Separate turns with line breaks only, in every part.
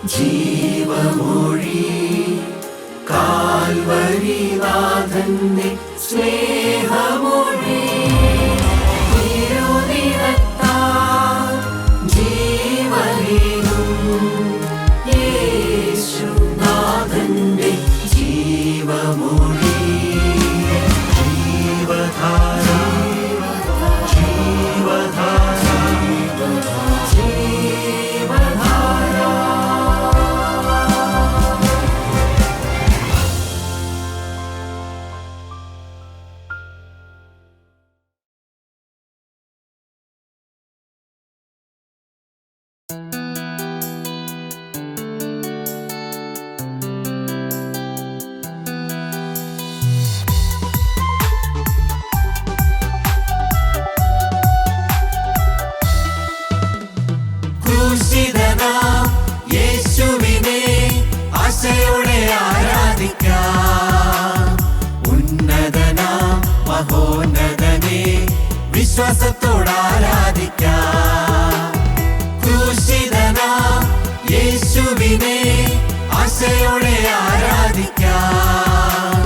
ജീവമൊഴി കാൽവരിനാഥന്റെ സ്നേഹമൊഴി തിരുനിറത്താൽ ജീവനേകും യേശുനാഥന്റെ ജീവമൊഴി ജീവധാര ജീവധാര യേശുവിനെ ആശയോടെ ആരാധിക്കാം. ഉന്നതനാം മഹോന്നതനെ വിശ്വാസത്തോടെ ആരാധിക്കാം. ക്രൂശിതനാം യേശുവിനെ ആശയോടെ ആരാധിക്കാം.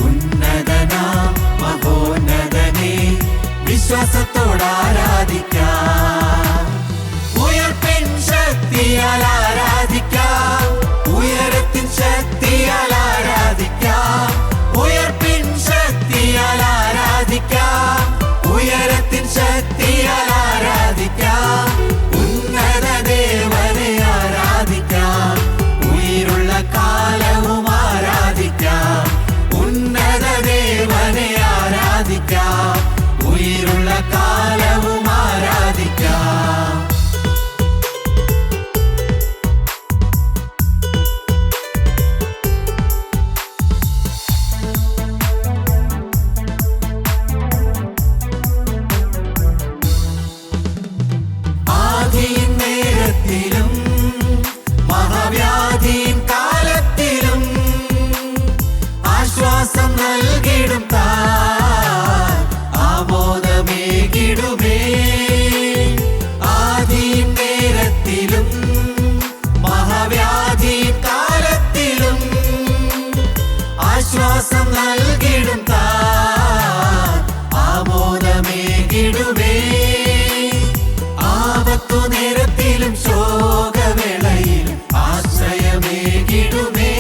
ഉന്നതനാം മഹോന്നതനെ വിശ്വാസത്തോടെ ആരാധിക്കാം. ശക്തിയാൽ ആരാധിക്കാം. ഉയരത്തിൻ ശക്തിയാൽ ആരാധിക്കാം. ഉയർപ്പിൻ ശക്തിയാൽ ആരാധിക്കാം. ഉയരത്തിൻ ശക്തിയാൽ ആരാധിക്കാം. ഉന്നത ദേവനെ ആരാധിക്കാം. ഉயிருള്ള കാലവും ആരാധിക്കാം. ഉന്നത ദേവനെ ആരാധിക്കാം. ഉயிருള്ള കാലവും ആരാധിക്കാം. നേരത്തിലും മഹാവ്യാധിയും കാലത്തിലും ആശ്വാസം നൽകിടും താൻ ആമോദമേകിടുമേ. ആദിയും നേരത്തിലും മഹാവ്യാധിയും കാലത്തിലും ആശ്വാസം നൽകിടും താൻ ആമോദമേകിടുമേ. നേരത്തിലും ശോകവേളയിലും ആശ്രയമേകിടുമേ.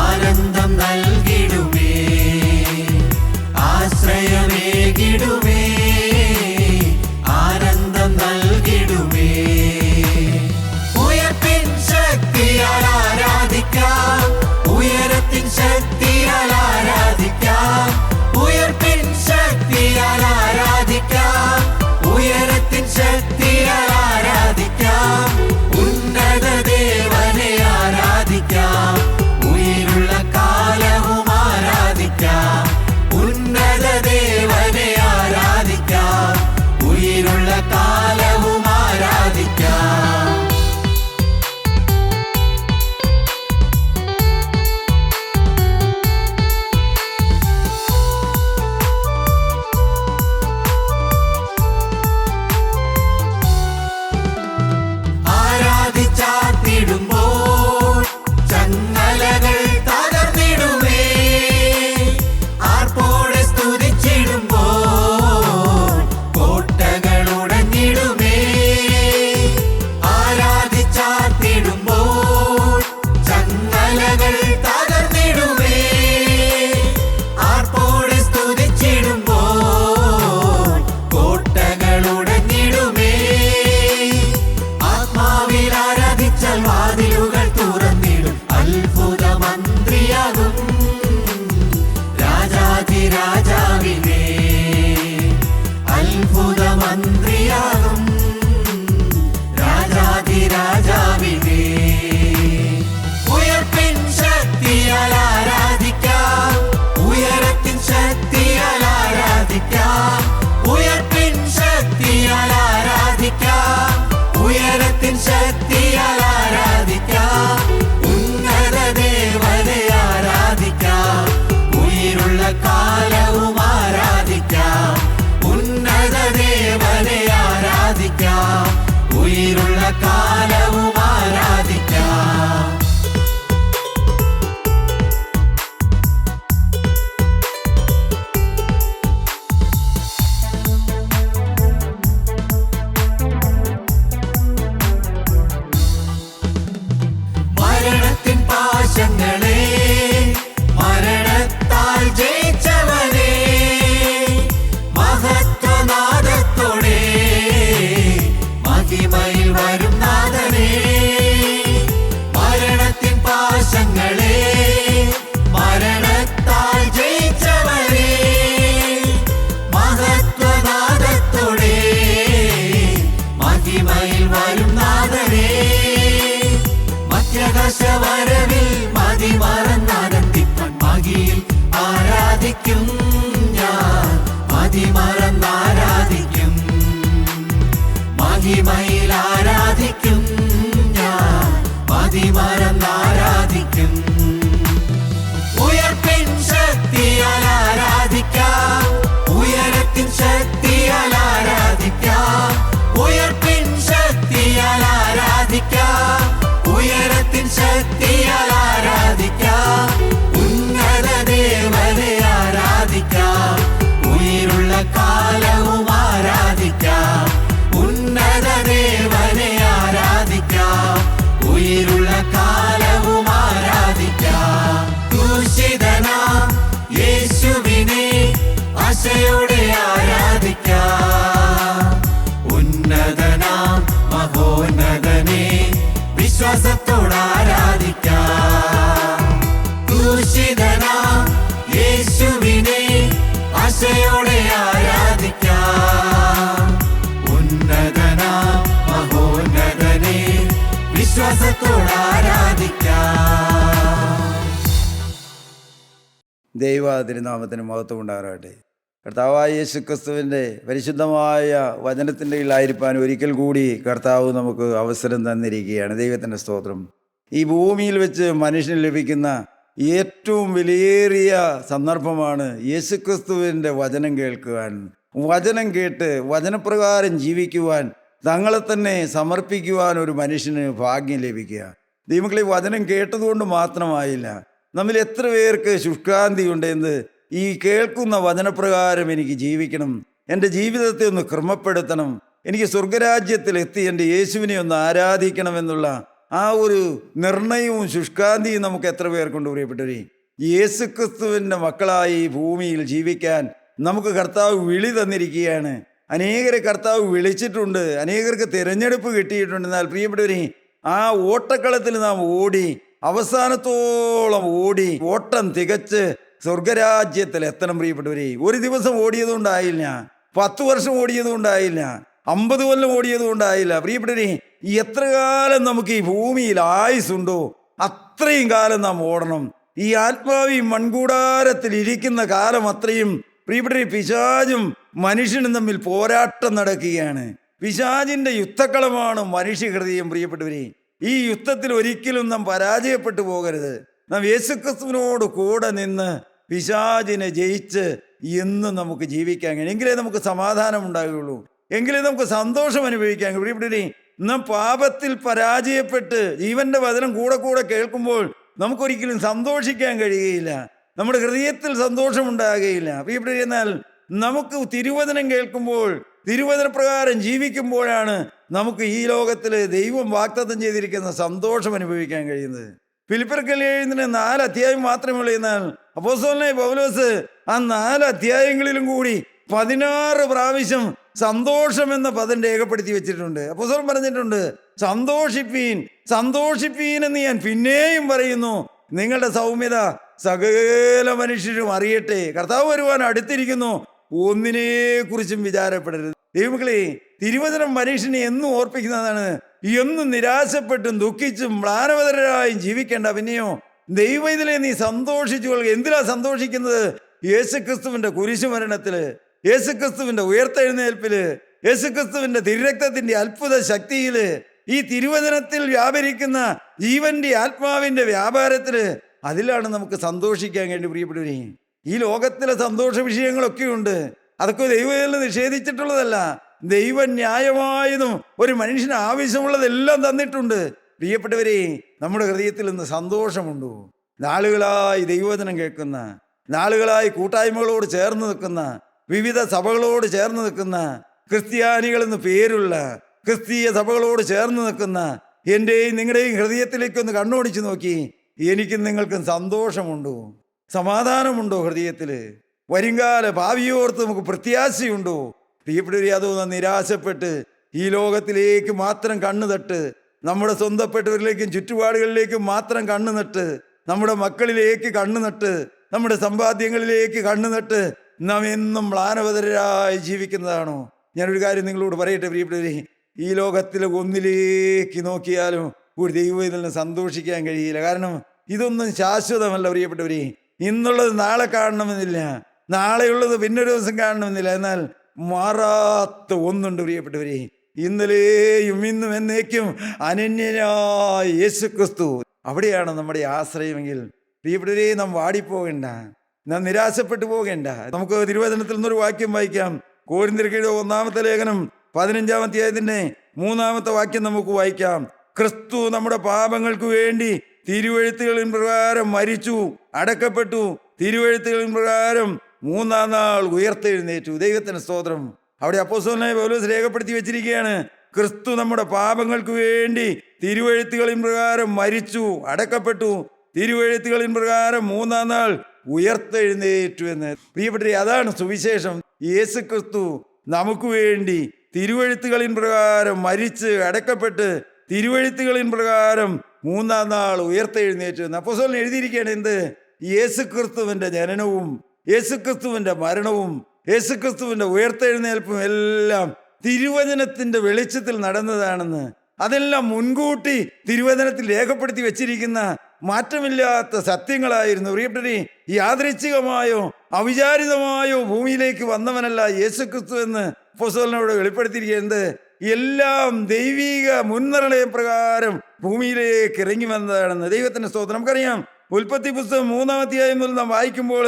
ആനന്ദം നൽകിടുമേ. ആശ്രയമേകിടുമേ. ആനന്ദം നൽകിടുമേ. ഉയർപ്പിൻ ശക്തിയാൽ ആരാധിക്കാം. ഉയരത്തിൻ ശക്തിയാൽ ആരാധിക്കാം. ഉയർപ്പിൻ ശക്തിയാൽ ആരാധിക്കാം. ഉയരത്തിൻ ശക്തിയാൽ ആരാധിക്കാം. ഉന്നത ദേവനെ ആരാധിക്കാം. ഉயிருള്ള കാലവും ആരാധിക്കാം. ഉന്നത ദേവനെ ആരാധിക്കാം. ഉயிருള്ള കാലവും ആരാധിക്കാം. ചാർത്തിടുമ്പോൾ ചങ്ങലകൾ തകർന്നിടുമേ. ആർപ്പോടെ സ്തുതിച്ചിടുമ്പോൾ കോട്ടകൾ ഉടഞ്ഞിടുമേ. ആരാധിച്ചാർത്തിടുമ്പോൾ ചങ്ങലകൾ തകർന്നിടുമേ. ആർപ്പോടെ സ്തുതിച്ചിടുമ്പോൾ കോട്ടകൾ ഉടഞ്ഞിടുമേ. ആത്മാവിൽ ആരാധിച്ചാൽ വാതിലുകൾ തുറന്നിടും. അത്ഭുത മന്ത്രിയാകും രാജാധിരാജാവിനെ. അത്ഭുത മന്ത്രിയാകും രാജാധിരാജാവിനെ. ഉയർപ്പിൻ ശക്തിയാൽ ആരാധിക്കാം. ഉയരത്തിൻ ശക്തിയാൽ ആരാധിക്കാം. ഉയർപ്പിൻ ശക്തിയാൽ ആരാധിക്കാം. ഉയരത്തിൻ ശക്തിയാൽ ആരാധിക്കാം. ഉന്നത ദേവനെ ആരാധിക്കാം. ഉயிருള്ള കാലവും ആരാധിക്കാം. പ്രകാശവരവിൽ മതിമറന്നാനന്ദിപ്പാൻ മഹിയിൽ ആരാധിക്കും ഞാൻ, മതിമറന്നാരാധിക്കും, മഹിമയിൽ ആരാധിക്കും ഞാൻ, മതിമറന്നാരാധിക്കും. ഉയർപ്പിൻ ശക്തിയാൽ ആരാധിക്കാം, ഉയരത്തിൻ ശക്തിയാൽ ആരാധിക്കാം, ഉയർപ്പിൻ ശക്തിയാൽ ആരാധിക്കാം, ഉയരത്തിൻ ശക്തിയാൽ ആരാധിക്കാം, ഉന്നത ദേവനെ ആരാധിക്കാം, ഉயிருള്ള കാലവും ആരാധിക്കാം, ഉന്നത ദേവനെ ആരാധിക്കാം, ഉயிருള്ള കാലവും ആരാധിക്കാം. ക്രൂശിതനാം യേശുവിനെ ആശയോടെ ആരാധിക്കാം, ഉന്നതനാം മഹോന്നതനെ വിശ്വാസത്തോടെ ആരാധിക്കാം. ക്രൂശിതനാം യേശുവിനെ ആശയോടെ ആരാധിക്കാം, ഉന്നതനാം മഹോന്നതനെ വിശ്വാസത്തോടെ ആരാധിക്കാം.
ദൈവ തിരുനാമത്തിന് മഹത്വം ഉണ്ടാകട്ടെ. കർത്താവായ യേശു ക്രിസ്തുവിൻ്റെ പരിശുദ്ധമായ വചനത്തിൻ്റെ കീഴിലായിരിക്കാൻ ഒരിക്കൽ കൂടി കർത്താവ് നമുക്ക് അവസരം തന്നിരിക്കുകയാണ്. ദൈവത്തിൻ്റെ സ്തോത്രം. ഈ ഭൂമിയിൽ വെച്ച് മനുഷ്യന് ലഭിക്കുന്ന ഏറ്റവും വിലയേറിയ സന്ദർഭമാണ് യേശുക്രിസ്തുവിൻ്റെ വചനം കേൾക്കുവാൻ, വചനം കേട്ട് വചനപ്രകാരം ജീവിക്കുവാൻ, തങ്ങളെ തന്നെ സമർപ്പിക്കുവാൻ ഒരു മനുഷ്യന് ഭാഗ്യം ലഭിക്കുക. ദൈവങ്ങളെ, വചനം കേട്ടതുകൊണ്ട് മാത്രമായില്ല. നമ്മിൽ എത്ര പേർക്ക് ശുഷ്കാന്തിയുണ്ടെന്ന് ഈ കേൾക്കുന്ന വചനപ്രകാരം എനിക്ക് ജീവിക്കണം, എൻ്റെ ജീവിതത്തെ ഒന്ന് ക്രമപ്പെടുത്തണം, എനിക്ക് സ്വർഗരാജ്യത്തിൽ എത്തി എൻ്റെ യേശുവിനെ ഒന്ന് ആരാധിക്കണമെന്നുള്ള ആ ഒരു നിർണയവും ശുഷ്കാന്തിയും നമുക്ക് എത്ര പേർക്കുണ്ട് പ്രിയപ്പെട്ടവരെ? യേശുക്രിസ്തുവിൻ്റെ മക്കളായി ഈ ഭൂമിയിൽ ജീവിക്കാൻ നമുക്ക് കർത്താവ് വിളി തന്നിരിക്കുകയാണ്. അനേകരെ കർത്താവ് വിളിച്ചിട്ടുണ്ട്, അനേകർക്ക് തിരഞ്ഞെടുപ്പ് കിട്ടിയിട്ടുണ്ട്. എന്നാൽ പ്രിയപ്പെട്ടവരെ, ആ ഓട്ടക്കളത്തിൽ നാം ഓടി അവസാനത്തോളം ഓടി ഓട്ടം തികച്ച് സ്വർഗരാജ്യത്തിൽ എത്തണം പ്രിയപ്പെട്ടവരെ. ഒരു ദിവസം ഓടിയതുകൊണ്ടായില്ല, 10 വർഷം ഓടിയതുകൊണ്ടായില്ല, 50 കൊല്ലം ഓടിയതുകൊണ്ടായില്ല. പ്രിയപ്പെട്ടവരെ, എത്ര കാലം നമുക്ക് ഈ ഭൂമിയിൽ ആയുസുണ്ടോ അത്രയും കാലം നാം ഓടണം. ഈ ആത്മാവി മൺകൂടാരത്തിൽ ഇരിക്കുന്ന കാലം അത്രയും പ്രിയപ്പെട്ടവരെ പിശാചും മനുഷ്യനും തമ്മിൽ പോരാട്ടം നടക്കുകയാണ്. പിശാചിൻ്റെ യുദ്ധക്കളമാണ് മനുഷ്യഹൃദയം. പ്രിയപ്പെട്ടവരെ, ഈ യുദ്ധത്തിൽ ഒരിക്കലും നാം പരാജയപ്പെട്ടു പോകരുത്. നാം യേശുക്രിസ്തുവിനോട് കൂടെ നിന്ന് പിശാചിനെ ജയിച്ച് എന്നും നമുക്ക് ജീവിക്കാൻ കഴിയും. എങ്കിലേ നമുക്ക് സമാധാനം ഉണ്ടാകുകയുള്ളൂ, എങ്കിലേ നമുക്ക് സന്തോഷം അനുഭവിക്കാൻ കഴിയും. പ്രിയപ്പെട്ടവരെ, നാം പാപത്തിൽ പരാജയപ്പെട്ട് ജീവന്റെ വചനം കൂടെ കൂടെ കേൾക്കുമ്പോൾ നമുക്കൊരിക്കലും സന്തോഷിക്കാൻ കഴിയുകയില്ല, നമ്മുടെ ഹൃദയത്തിൽ സന്തോഷമുണ്ടാകുകയില്ല. പ്രിയപ്പെട്ടവരെ, എന്നാൽ നമുക്ക് തിരുവചനം കേൾക്കുമ്പോൾ തിരുവചനപ്രകാരം ജീവിക്കുമ്പോഴാണ് നമുക്ക് ഈ ലോകത്തിൽ ദൈവം വാഗ്ദത്തം ചെയ്തിരിക്കുന്ന സന്തോഷം അനുഭവിക്കാൻ കഴിയുന്നത്. ഫിലിപ്പിയർക്ക് എഴുതുന്ന 4 അധ്യായം മാത്രമേ ഉള്ളൂ. എന്നാൽ അപ്പോസ്തലനായ പൗലോസ് ആ 4 അധ്യായങ്ങളിലും കൂടി 16 പ്രാവശ്യം സന്തോഷം എന്ന പദം രേഖപ്പെടുത്തി വെച്ചിട്ടുണ്ട്. അപ്പോസ്തലൻ പറഞ്ഞിട്ടുണ്ട്, സന്തോഷിപ്പീൻ സന്തോഷിപ്പീൻ എന്ന് ഞാൻ പിന്നെയും പറയുന്നു, നിങ്ങളുടെ സൗമ്യത സകല മനുഷ്യരും അറിയട്ടെ. കർത്താവ് വരുവാൻ അടുത്തിരിക്കുന്നു, ഒന്നിനെ കുറിച്ചും വിചാരപ്പെടരുത്. ദൈവമക്കളെ, തിരുവചനം മനുഷ്യനെ എന്നും ഓർപ്പിക്കുന്നതാണ്. എന്നും നിരാശപ്പെട്ടും ദുഃഖിച്ചും മ്ലാനവതരായും ജീവിക്കേണ്ട. പിന്നെയോ ദൈവത്തിലെ നീ സന്തോഷിച്ചു കൊള്ളുക. എന്തിനാ സന്തോഷിക്കുന്നത്? യേശുക്രിസ്തുവിന്റെ കുരിശുമരണത്തില്, യേശുക്രിസ്തുവിന്റെ ഉയർത്തെഴുന്നേൽപ്പില്, യേശുക്രിസ്തുവിന്റെ തിരുരക്തത്തിന്റെ അത്ഭുത ശക്തിയില്, ഈ തിരുവചനത്തിൽ വ്യാപരിക്കുന്ന ജീവന്റെ ആത്മാവിന്റെ വ്യാപാരത്തില്, അതിലാണ് നമുക്ക് സന്തോഷിക്കാൻ വേണ്ടി. പ്രിയപ്പെട്ടവരെ, ഈ ലോകത്തിലെ സന്തോഷ വിഷയങ്ങളൊക്കെയുണ്ട്, അതൊക്കെ ദൈവത്തിൽ നിഷേധിച്ചിട്ടുള്ളതല്ല. ദൈവം ന്യായമായതും ഒരു മനുഷ്യന് ആവശ്യമുള്ളതെല്ലാം തന്നിട്ടുണ്ട്. പ്രിയപ്പെട്ടവരെ, നമ്മുടെ ഹൃദയത്തിൽ നിന്ന് സന്തോഷമുണ്ടോ? നാളുകളായി ദൈവവചനം കേൾക്കുന്ന, നാളുകളായി കൂട്ടായ്മകളോട് ചേർന്ന് നിൽക്കുന്ന, വിവിധ സഭകളോട് ചേർന്ന് നിൽക്കുന്ന, ക്രിസ്ത്യാനികളെന്ന് പേരുള്ള ക്രിസ്തീയ സഭകളോട് ചേർന്ന് നിൽക്കുന്ന എൻ്റെയും നിങ്ങളുടെയും ഹൃദയത്തിലേക്കൊന്ന് കണ്ണോടിച്ച് നോക്കി, എനിക്കും നിങ്ങൾക്കും സന്തോഷമുണ്ടോ? സമാധാനമുണ്ടോ ഹൃദയത്തിൽ? വരുംകാല ഭാവിയോർത്ത് നമുക്ക് പ്രത്യാശയുണ്ടോ? പ്രിയപ്പെട്ടവരെ, അതൊന്ന് നിരാശപ്പെട്ട് ഈ ലോകത്തിലേക്ക് മാത്രം കണ്ണു നട്ട്, നമ്മുടെ സ്വന്തപ്പെട്ടവരിലേക്കും ചുറ്റുപാടുകളിലേക്കും മാത്രം കണ്ണു നട്ട്, നമ്മുടെ മക്കളിലേക്ക് കണ്ണു നട്ട്, നമ്മുടെ സമ്പാദ്യങ്ങളിലേക്ക് കണ്ണു നട്ട് നാം എന്നും മ്ലാനവതരായി ജീവിക്കുന്നതാണോ? ഞാനൊരു കാര്യം നിങ്ങളോട് പറയട്ടെ പ്രിയപ്പെട്ടവരെ, ഈ ലോകത്തിലെ ഒന്നിലേക്ക് നോക്കിയാലും ഒരു ദൈവവേദന സന്തോഷിക്കാൻ കഴിയില്ല. കാരണം ഇതൊന്നും ശാശ്വതമല്ല പ്രിയപ്പെട്ടവരെ. ഇന്നുള്ളത് നാളെ കാണണമെന്നില്ല, നാളെയുള്ളത് പിന്നൊരു ദിവസം കാണണമെന്നില്ല. എന്നാൽ മാറാത്ത ഒന്നുണ്ട് പ്രിയപ്പെട്ടവരെ, ഇന്നലെയും ഇന്നും എന്നേക്കും അനന്യനായ യേശു ക്രിസ്തു. അവിടെയാണ് നമ്മുടെ ആശ്രയമെങ്കിൽ പ്രിയപ്പെട്ടവരെ, നാം വാടിപ്പോകേണ്ട, നാം നിരാശപ്പെട്ടു പോകേണ്ട. നമുക്ക് തിരുവചനത്തിൽ നിന്നൊരു വാക്യം വായിക്കാം. കൊരിന്ത്യർക്കെഴുതിയ 1-ാമത്തെ ലേഖനം 15-ാം അധ്യായത്തിന്റെ 3-ാമത്തെ വാക്യം നമുക്ക് വായിക്കാം. ക്രിസ്തു നമ്മുടെ പാപങ്ങൾക്ക് വേണ്ടി തിരുവെഴുത്തുകളിൻ പ്രകാരം മരിച്ചു, അടക്കപ്പെട്ടു, തിരുവെഴുത്തുകളിൻ പ്രകാരം 3-ാം നാൾ ഉയർത്തെഴുന്നേറ്റു. ദൈവത്തിന് സ്തോത്രം. അവിടെ അപ്പോസ്തലനായ പൗലോസ് രേഖപ്പെടുത്തി വെച്ചിരിക്കുകയാണ്, ക്രിസ്തു നമ്മുടെ പാപങ്ങൾക്ക് വേണ്ടി തിരുവെഴുത്തുകളിൻ പ്രകാരം മരിച്ചു, അടക്കപ്പെട്ടു, തിരുവെഴുത്തുകളിൻ പ്രകാരം 3-ാം നാൾ ഉയർത്തെഴുന്നേറ്റു എന്ന്. പ്രിയപ്പെട്ടവരെ, അതാണ് സുവിശേഷം. യേശു ക്രിസ്തു നമുക്ക് വേണ്ടി തിരുവെഴുത്തുകളിൻ പ്രകാരം മരിച്ച് അടക്കപ്പെട്ട് തിരുവെഴുത്തുകളിൻ പ്രകാരം 3-ാം നാൾ ഉയർത്തെഴുന്നേറ്റു എന്ന് അപ്പോസ്തലൻ എഴുതിയിരിക്കുകയാണ്. എന്ത്? യേശുക്രിസ്തുവിന്റെ ജനനവും യേശുക്രിസ്തുവിന്റെ മരണവും യേശുക്രിസ്തുവിന്റെ ഉയർത്തെഴുന്നേൽപ്പും എല്ലാം തിരുവചനത്തിന്റെ വെളിച്ചത്തിൽ നടന്നതാണെന്ന്, അതെല്ലാം മുൻകൂട്ടി തിരുവചനത്തിൽ രേഖപ്പെടുത്തി വെച്ചിരിക്കുന്ന മാറ്റമില്ലാത്ത സത്യങ്ങളായിരുന്നു. പ്രിയപ്പെട്ടവരെ, യാദൃച്ഛികമായോ അവിചാരിതമായോ ഭൂമിയിലേക്ക് വന്നവനല്ല യേശുക്രിസ്തു എന്ന് അപ്പോസ്തലനോട് വെളിപ്പെടുത്തിയിരിക്കുന്നത്. എല്ലാം ദൈവിക മുൻനിർണയ പ്രകാരം ഭൂമിയിലേക്ക് ഇറങ്ങി വന്നതാണെന്ന്. ദൈവത്തിന്റെ സ്തോത്രം. നമുക്കറിയാം, ഉൽപ്പത്തി പുസ്തകം 3-ാം അധ്യായം മുതൽ നാം വായിക്കുമ്പോൾ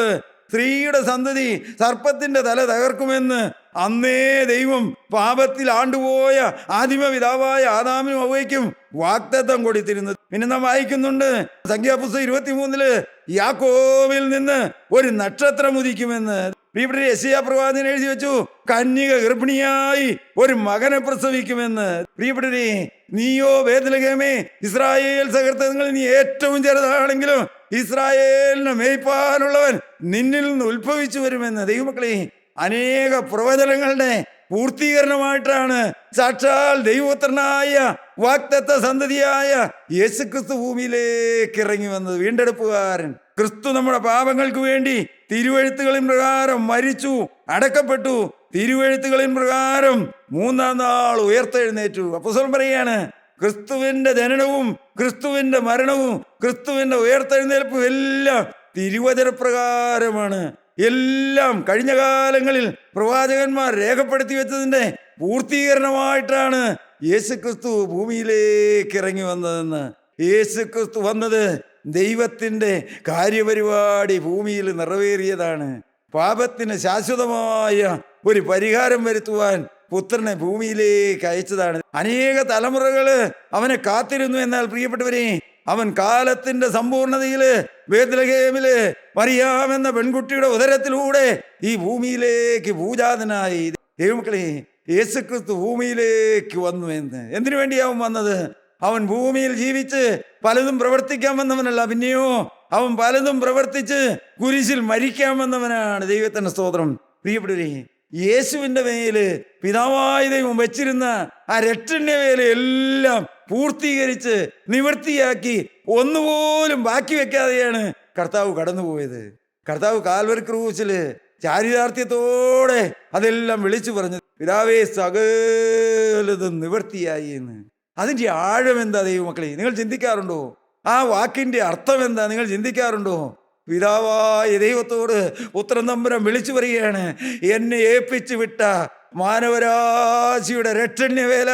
സ്ത്രീയുടെ സന്തതി സർപ്പത്തിന്റെ തല തകർക്കുമെന്ന് അന്നേ ദൈവം പാപത്തിൽ ആണ്ടുപോയ ആദിമപിതാവായ ആദാമിനും ഹവ്വയ്ക്കും വാഗ്ദത്തം കൊടുത്തിരുന്നത്. പിന്നെ നാം വായിക്കുന്നുണ്ട് സംഖ്യാപുസ്തകം 23-ല് യാക്കോബിൽ നിന്ന് ഒരു നക്ഷത്രം ഉദിക്കുമെന്ന്. പ്രിയപ്പെട്ടവരെ, യെശയ്യാ പ്രവാചകൻ എഴുതി വെച്ചു, കന്യക ഗർഭിണിയായി ഒരു മകനെ പ്രസവിക്കുമെന്ന്. പ്രിയപ്പെട്ടവരെ, നീയോ ബേത്ലഹേമേ, ഇസ്രായേൽ സഹൃദയങ്ങളിൽ നീ ഏറ്റവും ചെറുതാണെങ്കിലും ഇസ്രായേലിനെ മേയ്പ്പാനുള്ളവൻ നിന്നിൽ നിന്ന് ഉത്ഭവിച്ചു വരുമെന്ന്. ദൈവമക്കളെ, അനേക പ്രവചനങ്ങളുടെ പൂർത്തീകരണമായിട്ടാണ് സാക്ഷാൽ ദൈവപുത്രനായ വാഗ്ദത്ത സന്തതിയായ യേശുക്രിസ്തു ഭൂമിയിലേക്ക് ഇറങ്ങി വന്നത്. വീണ്ടെടുപ്പുകാരൻ ക്രിസ്തു നമ്മുടെ പാപങ്ങൾക്ക് വേണ്ടി തിരുവെഴുത്തുകളിൻ പ്രകാരം മരിച്ചു, അടക്കപ്പെട്ടു, തിരുവെഴുത്തുകളിൻ പ്രകാരം 3-ാം നാൾ ഉയർത്തെഴുന്നേറ്റു. അപ്പോസ്തലൻ പറയാണ്, ക്രിസ്തുവിന്റെ ജനനവും ക്രിസ്തുവിന്റെ മരണവും ക്രിസ്തുവിന്റെ ഉയർത്തെഴുന്നേൽപ്പും എല്ലാം തിരുവചനപ്രകാരമാണ്. എല്ലാം കഴിഞ്ഞ കാലങ്ങളിൽ പ്രവാചകന്മാർ രേഖപ്പെടുത്തി വെച്ചതിന്റെ പൂർത്തീകരണമായിട്ടാണ് യേശുക്രിസ്തു ഭൂമിയിലേക്ക് ഇറങ്ങി വന്നതെന്ന്. യേശുക്രിസ്തു വന്നത് ദൈവത്തിൻ്റെ കാര്യപരിപാടി ഭൂമിയിൽ നിറവേറിയതാണ്. പാപത്തിന് ശാശ്വതമായ ഒരു പരിഹാരം വരുത്തുവാൻ പുത്രനെ ഭൂമിയിലേക്ക് അയച്ചതാണ്. അനേക തലമുറകള് അവനെ കാത്തിരുന്നു. എന്നാൽ പ്രിയപ്പെട്ടവരെ, അവൻ കാലത്തിന്റെ സമ്പൂർണതയില് ബേത്ലഹേമില് മറിയാമെന്ന പെൺകുട്ടിയുടെ ഉദരത്തിലൂടെ ഈ ഭൂമിയിലേക്ക് ഭൂജാതനായി. ദൈവമക്കളെ, യേശുക്രിസ്തു ഭൂമിയിലേക്ക് വന്നു. എന്തിനു വേണ്ടിയാവും വന്നത്? അവൻ ഭൂമിയിൽ ജീവിച്ച് പലതും പ്രവർത്തിക്കാൻ വന്നവനല്ല, പിന്നെയോ അവൻ പലതും പ്രവർത്തിച്ച് കുരിശിൽ മരിക്കാൻ വന്നവനാണ്. ദൈവത്തിന്റെ സ്തോത്രം. പ്രിയപ്പെട്ടവരെ, യേശുവിന്റെ മേല് പിതാവായ ദൈവം വെച്ചിരുന്ന ആ രക്ഷണ്യ വേല എല്ലാം പൂർത്തീകരിച്ച് നിവൃത്തിയാക്കി ഒന്നുപോലും ബാക്കി വെക്കാതെയാണ് കർത്താവ് കടന്നുപോയത്. കർത്താവ് കാൽവരി ക്രൂശില് ചാരിതാർത്ഥ്യത്തോടെ അതെല്ലാം വിളിച്ചു പറഞ്ഞു, പിതാവേ, സകലതും നിവൃത്തിയായി എന്ന്. അതിൻ്റെ ആഴം എന്താ ദൈവമക്കളെ? നിങ്ങൾ ചിന്തിക്കാറുണ്ടോ? ആ വാക്കിന്റെ അർത്ഥം എന്താ നിങ്ങൾ ചിന്തിക്കാറുണ്ടോ? പിതാവായ ദൈവത്തോട് പുത്രൻ തമ്പുരാൻ വിളിച്ചു പറയുകയാണ്, എന്നെ ഏൽപ്പിച്ചു വിട്ട മാനവരാശിയുടെ രക്ഷണ്യവേല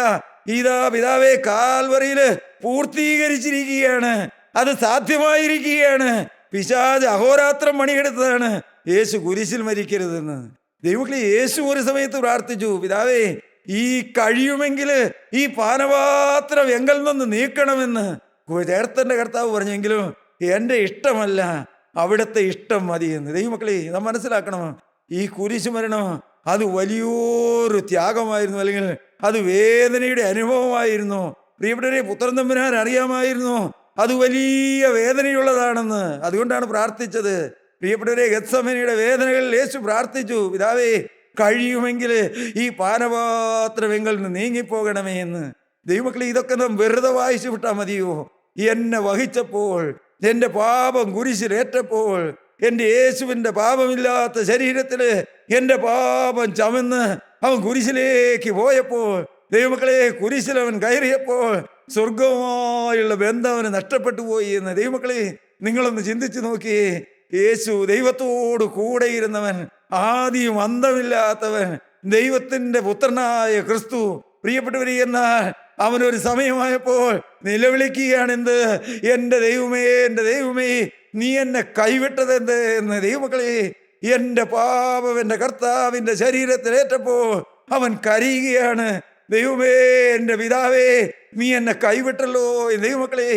ഇതാ പിതാവേ കാൽവറിയില് പൂർത്തീകരിച്ചിരിക്കുകയാണ്. അത് സാധ്യമായിരിക്കുകയാണ്. പിശാച് അഹോരാത്രം മണിയെടുത്തതാണ് യേശു കുരിശിൽ മരിക്കരുതെന്ന്. ദൈവമക്കളെ, യേശു ഒരു സമയത്ത് പ്രാർത്ഥിച്ചു, പിതാവേ, ഈ കഴിയുമെങ്കിൽ ഈ പാനപാത്രം എങ്കിൽ നിന്ന് നീക്കണമെന്ന്. ചേർത്തന്റെ കർത്താവ് പറഞ്ഞെങ്കിലും എൻ്റെ ഇഷ്ടമല്ല, അവിടുത്തെ ഇഷ്ടം മതിയെന്ന്. ദൈവമക്കളെ, നാം മനസ്സിലാക്കണം, ഈ കുരിശ് മരണം അത് വലിയൊരു ത്യാഗമായിരുന്നു, അല്ലെങ്കിൽ അത് വേദനയുടെ അനുഭവമായിരുന്നു. പ്രിയപ്പെട്ടവരെ, പുത്രൻ തമ്പുരാൻ അറിയാമായിരുന്നു അത് വലിയ വേദനയുള്ളതാണെന്ന്. അതുകൊണ്ടാണ് പ്രാർത്ഥിച്ചത്. പ്രിയപ്പെട്ടവരെ, ഗത്സമനയുടെ വേദനകളിൽ യേശു പ്രാർത്ഥിച്ചു, പിതാവേ, കഴിയുമെങ്കിൽ ഈ പാനപാത്രം എങ്കിൽ നിന്ന് നീങ്ങിപ്പോകണമേ എന്ന്. ദൈവമക്കളെ, ഇതൊക്കെ നാം വെറുതെ വായിച്ചു വിട്ടാൽ മതിയോ? എന്നെ വഹിച്ചപ്പോൾ, എൻ്റെ പാപം കുരിശിലേറ്റപ്പോൾ, എൻ്റെ യേശുവിൻ്റെ പാപമില്ലാത്ത ശരീരത്തിൽ എൻ്റെ പാപം ചമന്ന് അവൻ കുരിശിലേക്ക് പോയപ്പോൾ, ദൈവമക്കളെ, കുരിശിൽ അവൻ കയറിയപ്പോൾ സ്വർഗവുമായുള്ള ബന്ധം അവന് നഷ്ടപ്പെട്ടു പോയി എന്ന്. ദൈവമക്കളെ, നിങ്ങളൊന്ന് ചിന്തിച്ചു നോക്കിയേ. യേശു ദൈവത്തോട് കൂടെ ഇരുന്നവൻ, ആദിയും അന്തമില്ലാത്തവൻ, ദൈവത്തിൻ്റെ പുത്രനായ ക്രിസ്തു. പ്രിയപ്പെട്ടവരെ, എന്നാൽ അവനൊരു സമയമായപ്പോൾ നിലവിളിക്കുകയാണ്. എന്ത്? എൻ്റെ ദൈവമേ, എൻ്റെ ദൈവമേ, നീ എന്നെ കൈവിട്ടതെന്ത് എന്ന്. ദൈവമക്കളെ, എൻ്റെ പാപം എൻ്റെ കർത്താവിൻ്റെ ശരീരത്തിലേറ്റപ്പോൾ അവൻ കരയുകയാണ്. ദൈവമേ, എൻ്റെ പിതാവേ, നീ എന്നെ കൈവിട്ടല്ലോ. ദൈവമക്കളെ,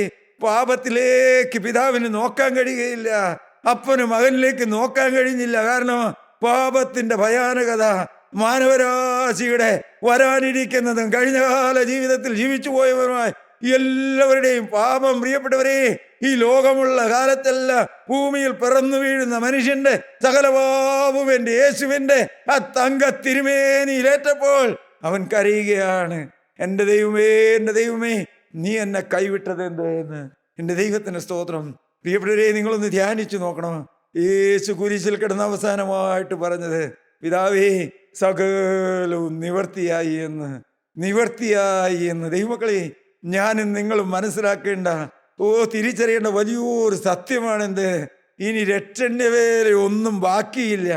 പാപത്തിലേക്ക് പിതാവിന് നോക്കാൻ കഴിയുകയില്ല, അപ്പന് മകനിലേക്ക് നോക്കാൻ കഴിഞ്ഞില്ല. കാരണം പാപത്തിന്റെ ഭയാനകത, മാനവരാശിയുടെ വരാനിരിക്കുന്നതും കഴിഞ്ഞകാല ജീവിതത്തിൽ ജീവിച്ചു പോയവരുമായി എല്ലാവരുടെയും പാപം. പ്രിയപ്പെട്ടവരെ, ഈ ലോകമുള്ള കാലത്തെല്ലാം ഭൂമിയിൽ പിറന്നു വീഴുന്ന മനുഷ്യന്റെ സകല പാപവും എൻ്റെ യേശുവിൻ്റെ ആ തങ്ക തിരുമേനിയിലേറ്റപ്പോൾ അവൻ കരയുകയാണ്. എൻ്റെ ദൈവമേ, എൻ്റെ ദൈവമേ, നീ എന്നെ കൈവിട്ടതെന്ത് എന്ന്. എൻ്റെ ദൈവത്തിന് സ്തോത്രം. പ്രിയപ്പെട്ടവരെ, നിങ്ങളൊന്ന് ധ്യാനിച്ചു നോക്കണം. യേശു കുരിശിൽ കിടന്ന അവസാനമായിട്ട് പറഞ്ഞത്, പിതാവേ, സകലവും നിവർത്തിയായി എന്ന്, നിവർത്തിയായി എന്ന്. ദൈവമക്കളെ, ഞാനും നിങ്ങളും മനസ്സിലാക്കേണ്ട, തിരിച്ചറിയേണ്ട വലിയൊരു സത്യമാണെന്ത്? ഇനി രക്ഷന്റെ വേല ഒന്നും ബാക്കിയില്ല.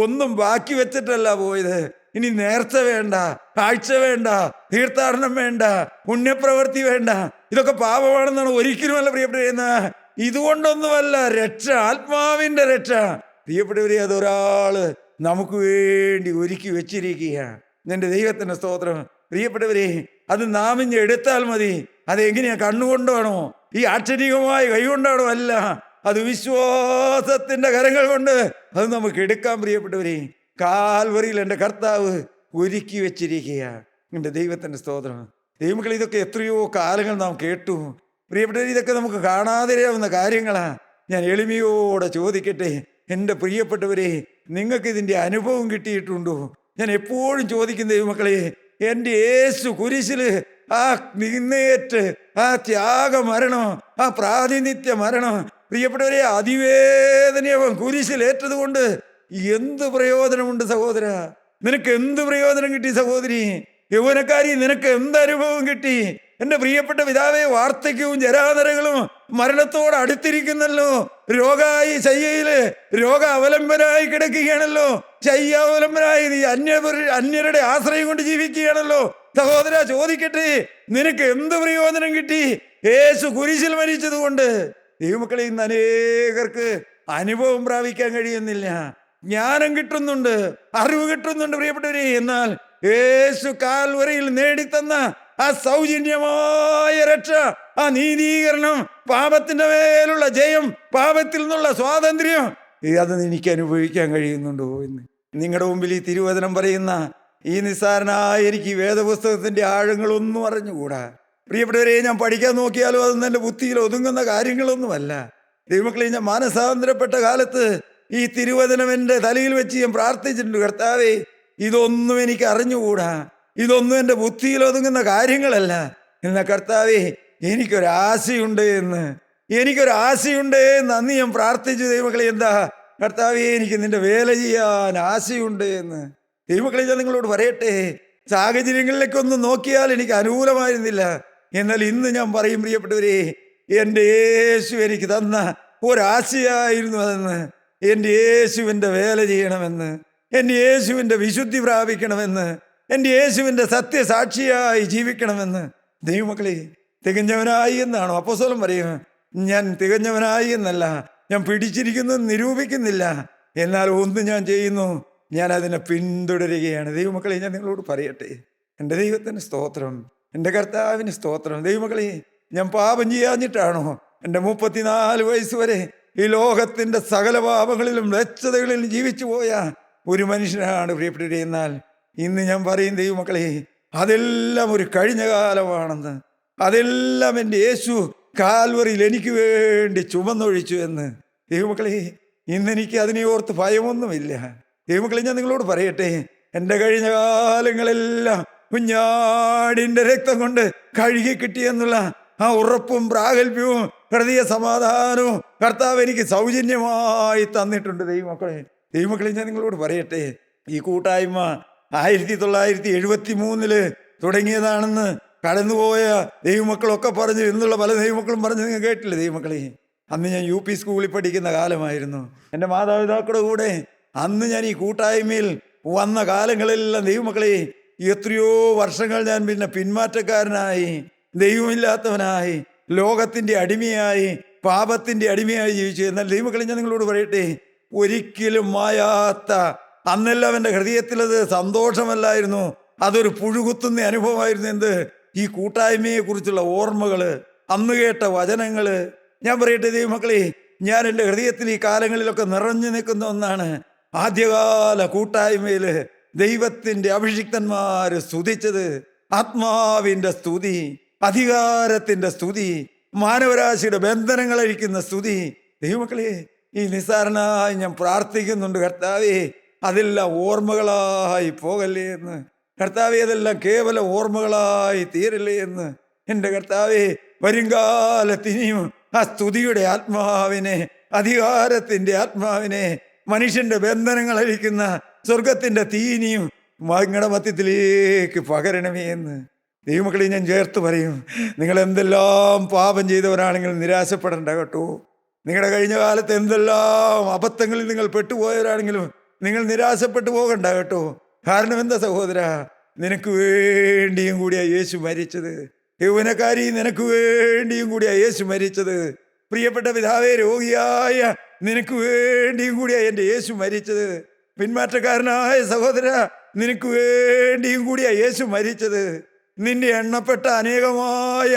ഒന്നും ബാക്കി വെച്ചിട്ടല്ല പോയത്. ഇനി നേർച്ച വേണ്ട, കാഴ്ച വേണ്ട, തീർത്ഥാടനം വേണ്ട, പുണ്യപ്രവൃത്തി വേണ്ട. ഇതൊക്കെ പാപമാണെന്നാണ് ഒരിക്കലുമല്ല പ്രിയപ്പെട്ടവരെന്ന്. ഇതുകൊണ്ടൊന്നുമല്ല രക്ഷ, ആത്മാവിന്റെ രക്ഷ. പ്രിയപ്പെട്ടവരെ, അതൊരാള് നമുക്ക് വേണ്ടി ഒരുക്കി വെച്ചിരിക്കുക. എൻ്റെ ദൈവത്തിന്റെ സ്തോത്രം. പ്രിയപ്പെട്ടവരെ, അത് നാം ഇഞ്ഞ് എടുത്താൽ മതി. അതെങ്ങനെയാ? കണ്ണുകൊണ്ടാണോ? ഈ ആക്ഷരികമായ കൈകൊണ്ടാണോ? അല്ല, അത് വിശ്വാസത്തിന്റെ കരങ്ങൾ കൊണ്ട് അത് നമുക്ക് എടുക്കാം. പ്രിയപ്പെട്ടവരെ, കാൽവറിയിൽ എൻ്റെ കർത്താവ് ഒരുക്കി വെച്ചിരിക്കുക. എൻ്റെ ദൈവത്തിന്റെ സ്തോത്രം. ദൈവമക്കളെ, ഇതൊക്കെ എത്രയോ കാലങ്ങൾ നാം കേട്ടു. പ്രിയപ്പെട്ടവർ, ഇതൊക്കെ നമുക്ക് കാണാതെയാവുന്ന കാര്യങ്ങളാ. ഞാൻ എളിമയോടെ ചോദിക്കട്ടെ, എൻ്റെ പ്രിയപ്പെട്ടവരെ, നിങ്ങൾക്ക് ഇതിൻ്റെ അനുഭവം കിട്ടിയിട്ടുണ്ടോ? ഞാൻ എപ്പോഴും ചോദിക്കും ദൈവമക്കളെ, എൻ്റെ യേശു കുരിശിൽ ആ നിന്നേറ്റ്, ആ ത്യാഗമരണം, ആ പ്രാതിനിധ്യ മരണം, പ്രിയപ്പെട്ടവരെ, അതിവേദനയവൻ കുരിശിലേറ്റത് കൊണ്ട് എന്ത് പ്രയോജനമുണ്ട് സഹോദര? നിനക്ക് എന്ത് പ്രയോജനം കിട്ടി സഹോദരി? യൗവനക്കാരി, നിനക്ക് എന്ത് അനുഭവം കിട്ടി? എൻ്റെ പ്രിയപ്പെട്ട പിതാവേ, വാർദ്ധക്യവും ജരാതരകളും മരണത്തോട് അടുത്തിരിക്കുന്നല്ലോ. രോഗായി ശയ്യയില് രോഗ അവലംബനായി കിടക്കുകയാണല്ലോ. ശയ്യ അവലംബനായി നീ അന്യരുടെ ആശ്രയം കൊണ്ട് ജീവിക്കുകയാണല്ലോ. സഹോദര, ചോദിക്കട്ടെ, നിനക്ക് എന്ത് പ്രയോജനം കിട്ടി യേശു കുരിശിൽ മരിച്ചത് കൊണ്ട്? ദൈവമക്കളെ, ഇന്ന് അനേകർക്ക് അനുഭവം പ്രാപിക്കാൻ കഴിയുന്നില്ല. ജ്ഞാനം കിട്ടുന്നുണ്ട്, അറിവ് കിട്ടുന്നുണ്ട് പ്രിയപ്പെട്ടവരെ. എന്നാൽ യേശു കാൽവറിയിൽ നേടിത്തന്ന ആ സൗജന്യമായ രക്ഷ, ആ നീതീകരണം, പാപത്തിന്റെ മേലുള്ള ജയം, പാപത്തിൽ നിന്നുള്ള സ്വാതന്ത്ര്യം, അത് എനിക്ക് അനുഭവിക്കാൻ കഴിയുന്നുണ്ടോ എന്ന്. നിങ്ങളുടെ മുമ്പിൽ ഈ തിരുവചനം പറയുന്ന ഈ നിസ്സാരനായ എനിക്ക് ഈ വേദപുസ്തകത്തിന്റെ ആഴങ്ങളൊന്നും അറിഞ്ഞുകൂടാ. പ്രിയപ്പെട്ടവരെ, ഞാൻ പഠിക്കാൻ നോക്കിയാലും അതൊന്നും എൻ്റെ ബുദ്ധിയിൽ ഒതുങ്ങുന്ന കാര്യങ്ങളൊന്നുമല്ല. ദൈവമക്കളെ, ഞാൻ മാനസാന്തരപ്പെട്ട കാലത്ത് ഈ തിരുവചനം എൻ്റെ തലയിൽ വെച്ച് ഞാൻ പ്രാർത്ഥിച്ചിട്ടുണ്ട്. കർത്താവേ, ഇതൊന്നും എനിക്ക് അറിഞ്ഞുകൂടാ, ഇതൊന്നും എൻ്റെ ബുദ്ധിയിൽ ഒതുങ്ങുന്ന കാര്യങ്ങളല്ല. എന്നാൽ കർത്താവേ, എനിക്കൊരാശയുണ്ട് എന്ന്, എനിക്കൊരാശയുണ്ട് എന്ന് അന്ന് ഞാൻ പ്രാർത്ഥിച്ചു. ദൈവമക്കളെ, എന്താ? കർത്താവേ, എനിക്ക് നിന്റെ വേല ചെയ്യാൻ ആശയുണ്ട് എന്ന്. ദൈവമക്കളെ, ഞാൻ നിങ്ങളോട് പറയട്ടെ, സാഹചര്യങ്ങളിലേക്കൊന്നും നോക്കിയാൽ എനിക്ക് അനുകൂലമായിരുന്നില്ല. എന്നാൽ ഇന്ന് ഞാൻ പറയും പ്രിയപ്പെട്ടവരെ, എൻ്റെ യേശു എനിക്ക് തന്ന ഒരാശയായിരുന്നു അതെന്ന്. എൻ്റെ യേശുവിൻ്റെ വേല ചെയ്യണമെന്ന്, എൻ്റെ യേശുവിൻ്റെ വിശുദ്ധി പ്രാപിക്കണമെന്ന്, എൻ്റെ യേശുവിൻ്റെ സത്യസാക്ഷിയായി ജീവിക്കണമെന്ന്. ദൈവമക്കളെ, തികഞ്ഞവനായി എന്നാണോ അപ്പോസ്തലൻ പറയുക? ഞാൻ തികഞ്ഞവനായി എന്നല്ല, ഞാൻ പിടിച്ചിരിക്കുന്നു നിരൂപിക്കുന്നില്ല. എന്നാൽ ഒന്ന് ഞാൻ ചെയ്യുന്നു, ഞാൻ അതിനെ പിന്തുടരുകയാണ്. ദൈവമക്കളെ, ഞാൻ നിങ്ങളോട് പറയട്ടെ, എൻ്റെ ദൈവത്തിന് സ്തോത്രം, എൻ്റെ കർത്താവിന് സ്തോത്രം. ദൈവമക്കളെ, ഞാൻ പാപം ചെയ്യാഞ്ഞിട്ടാണോ എൻ്റെ 34 വയസ്സ് വരെ ഈ ലോകത്തിൻ്റെ സകല പാപങ്ങളിലും വ്യക്തതകളിലും ജീവിച്ചു പോയ ഒരു മനുഷ്യനാണ് പ്രിയപ്പെട്ടവരെ. എന്നാൽ ഇന്ന് ഞാൻ പറയും ദൈവമക്കളെ, അതെല്ലാം ഒരു കഴിഞ്ഞ കാലമാണെന്ന്, അതെല്ലാം എൻ്റെ യേശു കാൽവറിയിൽ എനിക്ക് വേണ്ടി ചുമന്നൊഴിച്ചു എന്ന്. ദൈവമക്കളെ, ഇന്നെനിക്ക് അതിനെ ഓർത്ത് ഭയമൊന്നുമില്ല. ദൈവമക്കളെ, ഞാൻ നിങ്ങളോട് പറയട്ടെ, എൻ്റെ കഴിഞ്ഞ കാലങ്ങളെല്ലാം കുഞ്ഞാടിൻ്റെ രക്തം കൊണ്ട് കഴുകി കിട്ടിയെന്നുള്ള ആ ഉറപ്പും പ്രാഗൽഭ്യവും ഹൃദയ സമാധാനവും കർത്താവ് എനിക്ക് സൗജന്യമായി തന്നിട്ടുണ്ട്. ദൈവമക്കളെ, ഞാൻ നിങ്ങളോട് പറയട്ടെ, ഈ കൂട്ടായ്മ 1973 തുടങ്ങിയതാണെന്ന് കടന്നുപോയ ദൈവമക്കളൊക്കെ പറഞ്ഞു, എന്നുള്ള പല ദൈവമക്കളും പറഞ്ഞു, നിങ്ങൾ കേട്ടില്ലേ ദൈവമക്കളെ? അന്ന് ഞാൻ UP സ്കൂളിൽ പഠിക്കുന്ന കാലമായിരുന്നു. എൻ്റെ മാതാപിതാക്കളുടെ കൂടെ അന്ന് ഞാൻ ഈ കൂട്ടായ്മയിൽ വന്ന കാലങ്ങളെല്ലാം ദൈവമക്കളെ എത്രയോ വർഷങ്ങൾ ഞാൻ പിന്നെ പിന്മാറ്റക്കാരനായി, ദൈവമില്ലാത്തവനായി, ലോകത്തിൻ്റെ അടിമയായി, പാപത്തിൻ്റെ അടിമയായി ജീവിച്ചു. എന്നാൽ ദൈവമക്കളെ ഞാൻ നിങ്ങളോട് പറയട്ടെ, ഒരിക്കലും മായാത്ത, അന്നെല്ലാം എൻ്റെ ഹൃദയത്തിലത് സന്തോഷമല്ലായിരുന്നു, അതൊരു പുഴുകുത്തുന്ന അനുഭവമായിരുന്നു. എന്ത്? ഈ കൂട്ടായ്മയെക്കുറിച്ചുള്ള ഓർമ്മകൾ, അന്ന് കേട്ട വചനങ്ങൾ. ഞാൻ പറയട്ടെ ദൈവമക്കളെ, ഞാൻ എൻ്റെ ഹൃദയത്തിൽ ഈ കാലങ്ങളിലൊക്കെ നിറഞ്ഞു നിൽക്കുന്ന ഒന്നാണ് ആദ്യകാല കൂട്ടായ്മയിൽ ദൈവത്തിൻ്റെ അഭിഷിക്തന്മാർ സ്തുതിച്ചത്. ആത്മാവിൻ്റെ സ്തുതി, അധികാരത്തിൻ്റെ സ്തുതി, മാനവരാശിയുടെ ബന്ധനങ്ങൾ അഴിക്കുന്ന സ്തുതി. ദൈവമക്കളെ, ഈ നിസ്സാരനായി ഞാൻ പ്രാർത്ഥിക്കുന്നുണ്ട്, കർത്താവേ അതെല്ലാം ഓർമ്മകളായി പോകല്ലേ എന്ന്. കർത്താവേ അതെല്ലാം കേവല ഓർമ്മകളായി തീരല്ലേ എന്ന്. എൻ്റെ കർത്താവേ, വരുംകാലത്തിനിയും ആ സ്തുതിയുടെ ആത്മാവിനെ, അധികാരത്തിൻ്റെ ആത്മാവിനെ, മനുഷ്യന്റെ ബന്ധനങ്ങൾ അഴിക്കുന്ന സ്വർഗത്തിൻ്റെ തീനിയും നിങ്ങളുടെ മധ്യത്തിലേക്ക് പകരണമേ എന്ന്. ദൈവമക്കളെ, ഞാൻ ചേർത്ത് പറയും, നിങ്ങൾ എന്തെല്ലാം പാപം ചെയ്തവരാണെങ്കിലും നിരാശപ്പെടേണ്ട കേട്ടോ. നിങ്ങളുടെ കഴിഞ്ഞ കാലത്ത് എന്തെല്ലാം അബദ്ധങ്ങളിൽ നിങ്ങൾ പെട്ടുപോയവരാണെങ്കിലും നിങ്ങൾ നിരാശപ്പെട്ടു പോകണ്ട കേട്ടോ. കാരണം എന്താ സഹോദര, നിനക്ക് വേണ്ടിയും കൂടിയാ യേശു മരിച്ചത്. യൗവനക്കാരി, നിനക്ക് വേണ്ടിയും കൂടിയാ യേശു മരിച്ചത്. പ്രിയപ്പെട്ട പിതാവേ, രോഗിയായ നിനക്ക് വേണ്ടിയും കൂടിയാ എൻ്റെ യേശു മരിച്ചത്. പിന്മാറ്റക്കാരനായ സഹോദര, നിനക്ക് വേണ്ടിയും കൂടിയാ യേശു മരിച്ചത്. നിന്റെ എണ്ണപ്പെട്ട അനേകമായ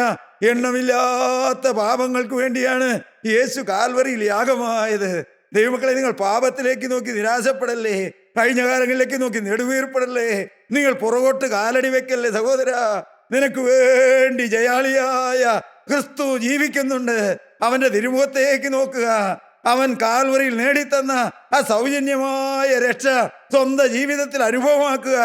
എണ്ണമില്ലാത്ത പാപങ്ങൾക്ക് വേണ്ടിയാണ് യേശു കാൽവറിയിൽ യാഗമായത്. ദൈവമക്കളെ, നിങ്ങൾ പാപത്തിലേക്ക് നോക്കി നിരാശപ്പെടല്ലേ, കഴിഞ്ഞ കാലങ്ങളിലേക്ക് നോക്കി നെടുവീർപ്പെടല്ലേ, നിങ്ങൾ പുറകോട്ട് കാലടി വെക്കല്ലേ സഹോദര. നിനക്ക് വേണ്ടി ജയാളിയായ ക്രിസ്തു ജീവിക്കുന്നുണ്ട്. അവന്റെ തിരുമുഖത്തേക്ക് നോക്കുക. അവൻ കാൽവറിയിൽ നേടിത്തന്ന ആ സൗജന്യമായ രക്ഷ സ്വന്തം ജീവിതത്തിൽ അനുഭവമാക്കുക.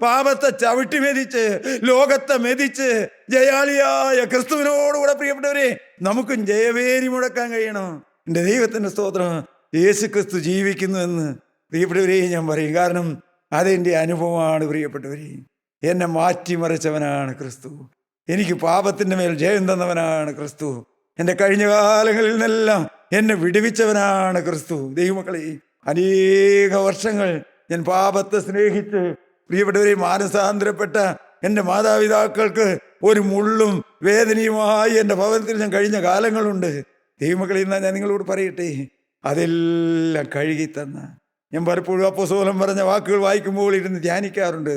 പാപത്തെ ചവിട്ടി മെതിച്ച്, ലോകത്തെ മെതിച്ച് ജയാളിയായ ക്രിസ്തുവിനോടുകൂടെ പ്രിയപ്പെട്ടവരെ നമുക്കും ജയവേരി മുടക്കാൻ കഴിയണം. എൻ്റെ ദൈവത്തിൻ്റെ സ്തോത്രം. യേശു ക്രിസ്തു ജീവിക്കുന്നു എന്ന് പ്രിയപ്പെട്ടവരെ ഞാൻ പറയും. കാരണം അതെൻ്റെ അനുഭവമാണ് പ്രിയപ്പെട്ടവരെ. എന്നെ മാറ്റിമറിച്ചവനാണ് ക്രിസ്തു. എനിക്ക് പാപത്തിൻ്റെ മേൽ ജയം തന്നവനാണ് ക്രിസ്തു. എൻ്റെ കഴിഞ്ഞ കാലങ്ങളിൽ നിന്നെല്ലാം എന്നെ വിടുവിച്ചവനാണ് ക്രിസ്തു. ദൈവമക്കളെ, അനേക വർഷങ്ങൾ ഞാൻ പാപത്തെ സ്നേഹിച്ച് പ്രിയപ്പെട്ടവരെ മാനസാന്തരപ്പെട്ട എൻ്റെ മാതാപിതാക്കൾക്ക് ഒരു മുള്ളും വേദനയുമായി എൻ്റെ ഭവനത്തിൽ ഞാൻ കഴിഞ്ഞ കാലങ്ങളുണ്ട്. ദൈവമക്കളെ, ഇന്നാ ഞാൻ നിങ്ങളോട് പറയട്ടെ, അതെല്ലാം കഴുകി തന്ന. ഞാൻ പലപ്പോഴും അപ്പോസ്തലൻ പറഞ്ഞ വാക്കുകൾ വായിക്കുമ്പോൾ ഇരുന്ന് ധ്യാനിക്കാറുണ്ട്.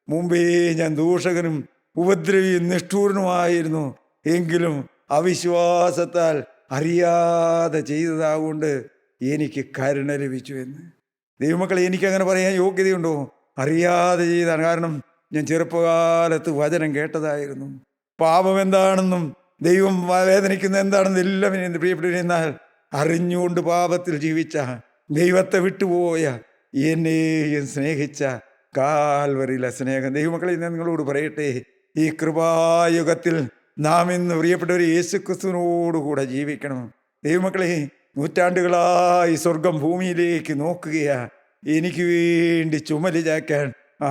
മുമ്പേ ഞാൻ ദൂഷകനും ഉപദ്രവിയും നിഷ്ഠൂരനുമായിരുന്നു, എങ്കിലും അവിശ്വാസത്താൽ അറിയാതെ ചെയ്തതാകൊണ്ട് എനിക്ക് കരുണ ലഭിച്ചു എന്ന്. ദൈവമക്കളെ, എനിക്കങ്ങനെ പറയാൻ യോഗ്യതയുണ്ടോ? അറിയാതെ ചെയ്താണ്. കാരണം ഞാൻ ചെറുപ്പകാലത്ത് വചനം കേട്ടതായിരുന്നു. പാപം എന്താണെന്നും ദൈവം വേദനിക്കുന്ന എന്താണെന്നും എല്ലാം എൻ്റെ പ്രിയപ്പെട്ടവരെന്നാൽ അറിഞ്ഞുകൊണ്ട് പാപത്തിൽ ജീവിച്ച, ദൈവത്തെ വിട്ടുപോയ, എന്നെയും സ്നേഹിച്ച കാൽവറിയിലെ സ്നേഹം. ദൈവമക്കളെ, ഞാൻ നിങ്ങളോട് പറയട്ടെ, ഈ കൃപായുഗത്തിൽ നാം ഇന്ന് പ്രിയപ്പെട്ടവർ യേശുക്രിസ്തുവിനോടുകൂടെ ജീവിക്കണം. ദൈവമക്കളെ, നൂറ്റാണ്ടുകളായി സ്വർഗം ഭൂമിയിലേക്ക് നോക്കുകയാ. എനിക്ക് വേണ്ടി ചുമല് ചാക്കാൻ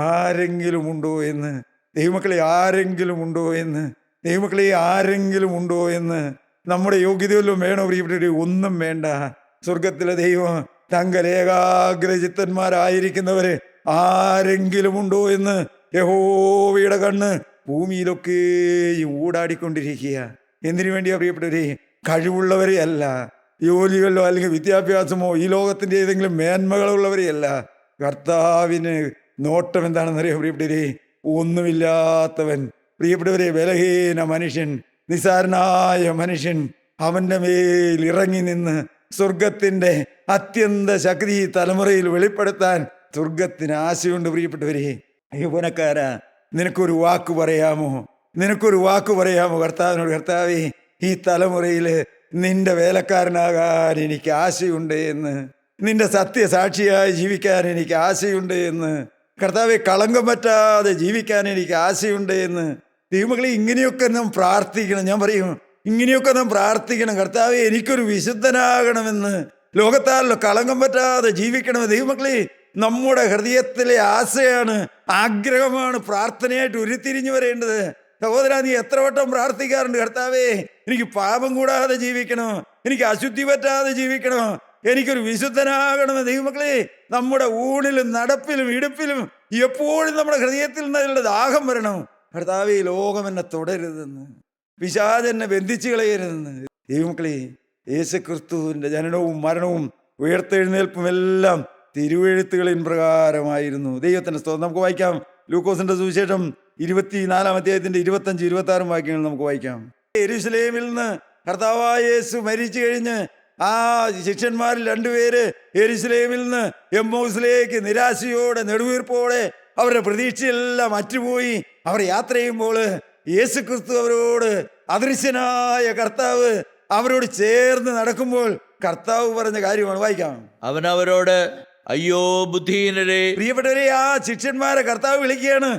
ആരെങ്കിലും ഉണ്ടോ എന്ന്. ദൈവമക്കളെ, ആരെങ്കിലും ഉണ്ടോ എന്ന്. ദൈവമക്കളെ, ആരെങ്കിലും ഉണ്ടോ എന്ന്. നമ്മുടെ യോഗ്യതയെല്ലാം വേണോ പ്രിയപ്പെട്ടവർ? ഒന്നും വേണ്ട. സ്വർഗത്തിലെ ദൈവം തങ്ങൾ ഏകാഗ്രചിത്തന്മാരായിരിക്കുന്നവര് ആരെങ്കിലും ഉണ്ടോ എന്ന് യഹോവയുടെ കണ്ണ് ഭൂമിയിലൊക്കെയും ഊടാടിക്കൊണ്ടിരിക്കുക. എന്തിനു വേണ്ടിയാ പ്രിയപ്പെട്ടവരെ? കഴിവുള്ളവരെ അല്ല, ജോലികളോ അല്ലെങ്കിൽ വിദ്യാഭ്യാസമോ ഈ ലോകത്തിൻ്റെ ഏതെങ്കിലും മേന്മകളുള്ളവരെ അല്ല. കർത്താവിന് നോട്ടം എന്താണെന്നറിയാം പ്രിയപ്പെട്ടവരെ? ഒന്നുമില്ലാത്തവൻ, പ്രിയപ്പെട്ടവരെ ബലഹീന മനുഷ്യൻ, നിസാരനായ മനുഷ്യൻ, അവൻ്റെ മേൽ ഇറങ്ങി നിന്ന് സ്വർഗത്തിൻ്റെ അത്യന്ത ശക്തി തലമുറയിൽ വെളിപ്പെടുത്താൻ സ്വർഗത്തിന് ആശയുണ്ട്. പ്രിയപ്പെട്ടവരെ, യൗവനക്കാരാ, നിനക്കൊരു വാക്ക് പറയാമോ? നിനക്കൊരു വാക്ക് പറയാമോ കർത്താവിനോട്? കർത്താവേ, ഈ തലമുറയിൽ നിന്റെ വേലക്കാരനാകാൻ എനിക്ക് ആശയുണ്ട് എന്ന്, നിന്റെ സത്യസാക്ഷിയായി ജീവിക്കാൻ എനിക്ക് ആശയുണ്ട് എന്ന്, കർത്താവെ കളങ്കം പറ്റാതെ ജീവിക്കാൻ എനിക്ക് ആശയുണ്ട് എന്ന്. ദൈവമക്കളെ, ഇങ്ങനെയൊക്കെ നാം പ്രാർത്ഥിക്കണം. ഞാൻ പറയും, ഇങ്ങനെയൊക്കെ നാം പ്രാർത്ഥിക്കണം. കർത്താവെ, എനിക്കൊരു വിശുദ്ധനാകണമെന്ന്, ലോകത്താലോ കളങ്കം പറ്റാതെ ജീവിക്കണമെന്ന്. ദൈവമക്കളെ, നമ്മുടെ ഹൃദയത്തിലെ ആശയാണ്, ആഗ്രഹമാണ് പ്രാർത്ഥനയായിട്ട് ഉരുത്തിരിഞ്ഞു വരേണ്ടത്. സഹോദരാ, നീ എത്ര വട്ടം പ്രാർത്ഥിക്കാറുണ്ട്, കർത്താവേ എനിക്ക് പാപം കൂടാതെ ജീവിക്കണം, എനിക്ക് അശുദ്ധി പറ്റാതെ ജീവിക്കണം, എനിക്കൊരു വിശുദ്ധനാകണം. ദൈവമക്കളെ, നമ്മുടെ ഊണിലും നടപ്പിലും ഇടുപ്പിലും എപ്പോഴും നമ്മുടെ ഹൃദയത്തിൽ നിന്നുള്ള ദാഹം വരണം. കർത്താവേ, ലോകം എന്നെ തുടരുതെന്ന്, പിശാച് എന്നെ ബന്ധിച്ചു കളയരുതെന്ന്. ദൈവമക്കളെ, യേശുക്രിസ്തുവിൻ്റെ ജനനവും മരണവും ഉയർത്തെഴുന്നേൽപ്പും എല്ലാം തിരുവെഴുത്തുകളിൻ പ്രകാരമായിരുന്നു. ദൈവത്തിൻ്റെ സ്തോത്രം. നമുക്ക് വായിക്കാം ലൂക്കോസിന്റെ സുവിശേഷം 24-ാം അധ്യായത്തിന്റെ 25-26 വാക്യങ്ങൾ നമുക്ക് വായിക്കാം. യെരൂശലേമിൽ നിന്ന് കർത്താവായ യേശു മരിച്ചു കഴിഞ്ഞ് ആ ശിഷ്യന്മാരിൽ 2 പേര് യെരൂശലേമിൽ നിന്ന് എമ്മൗസിലേക്ക് നിരാശയോടെ നെടുവീർപ്പോടെ അവരുടെ പ്രതീക്ഷയെല്ലാം അറ്റുപോയി. അവർ യാത്ര ചെയ്യുമ്പോൾ യേശുക്രിസ്തു അവരോട്, അദൃശ്യനായ കർത്താവ് അവരോട് ചേർന്ന് നടക്കുമ്പോൾ കർത്താവ് പറഞ്ഞ കാര്യമാണ്. വായിക്കാം.
അവൻ അവരോട്, അയ്യോ ബുദ്ധിഹീനരെ.
പ്രിയപ്പെട്ടവരെ, ആ ശിഷ്യന്മാരെ കർത്താവ് വിളിക്കുകയാണ്,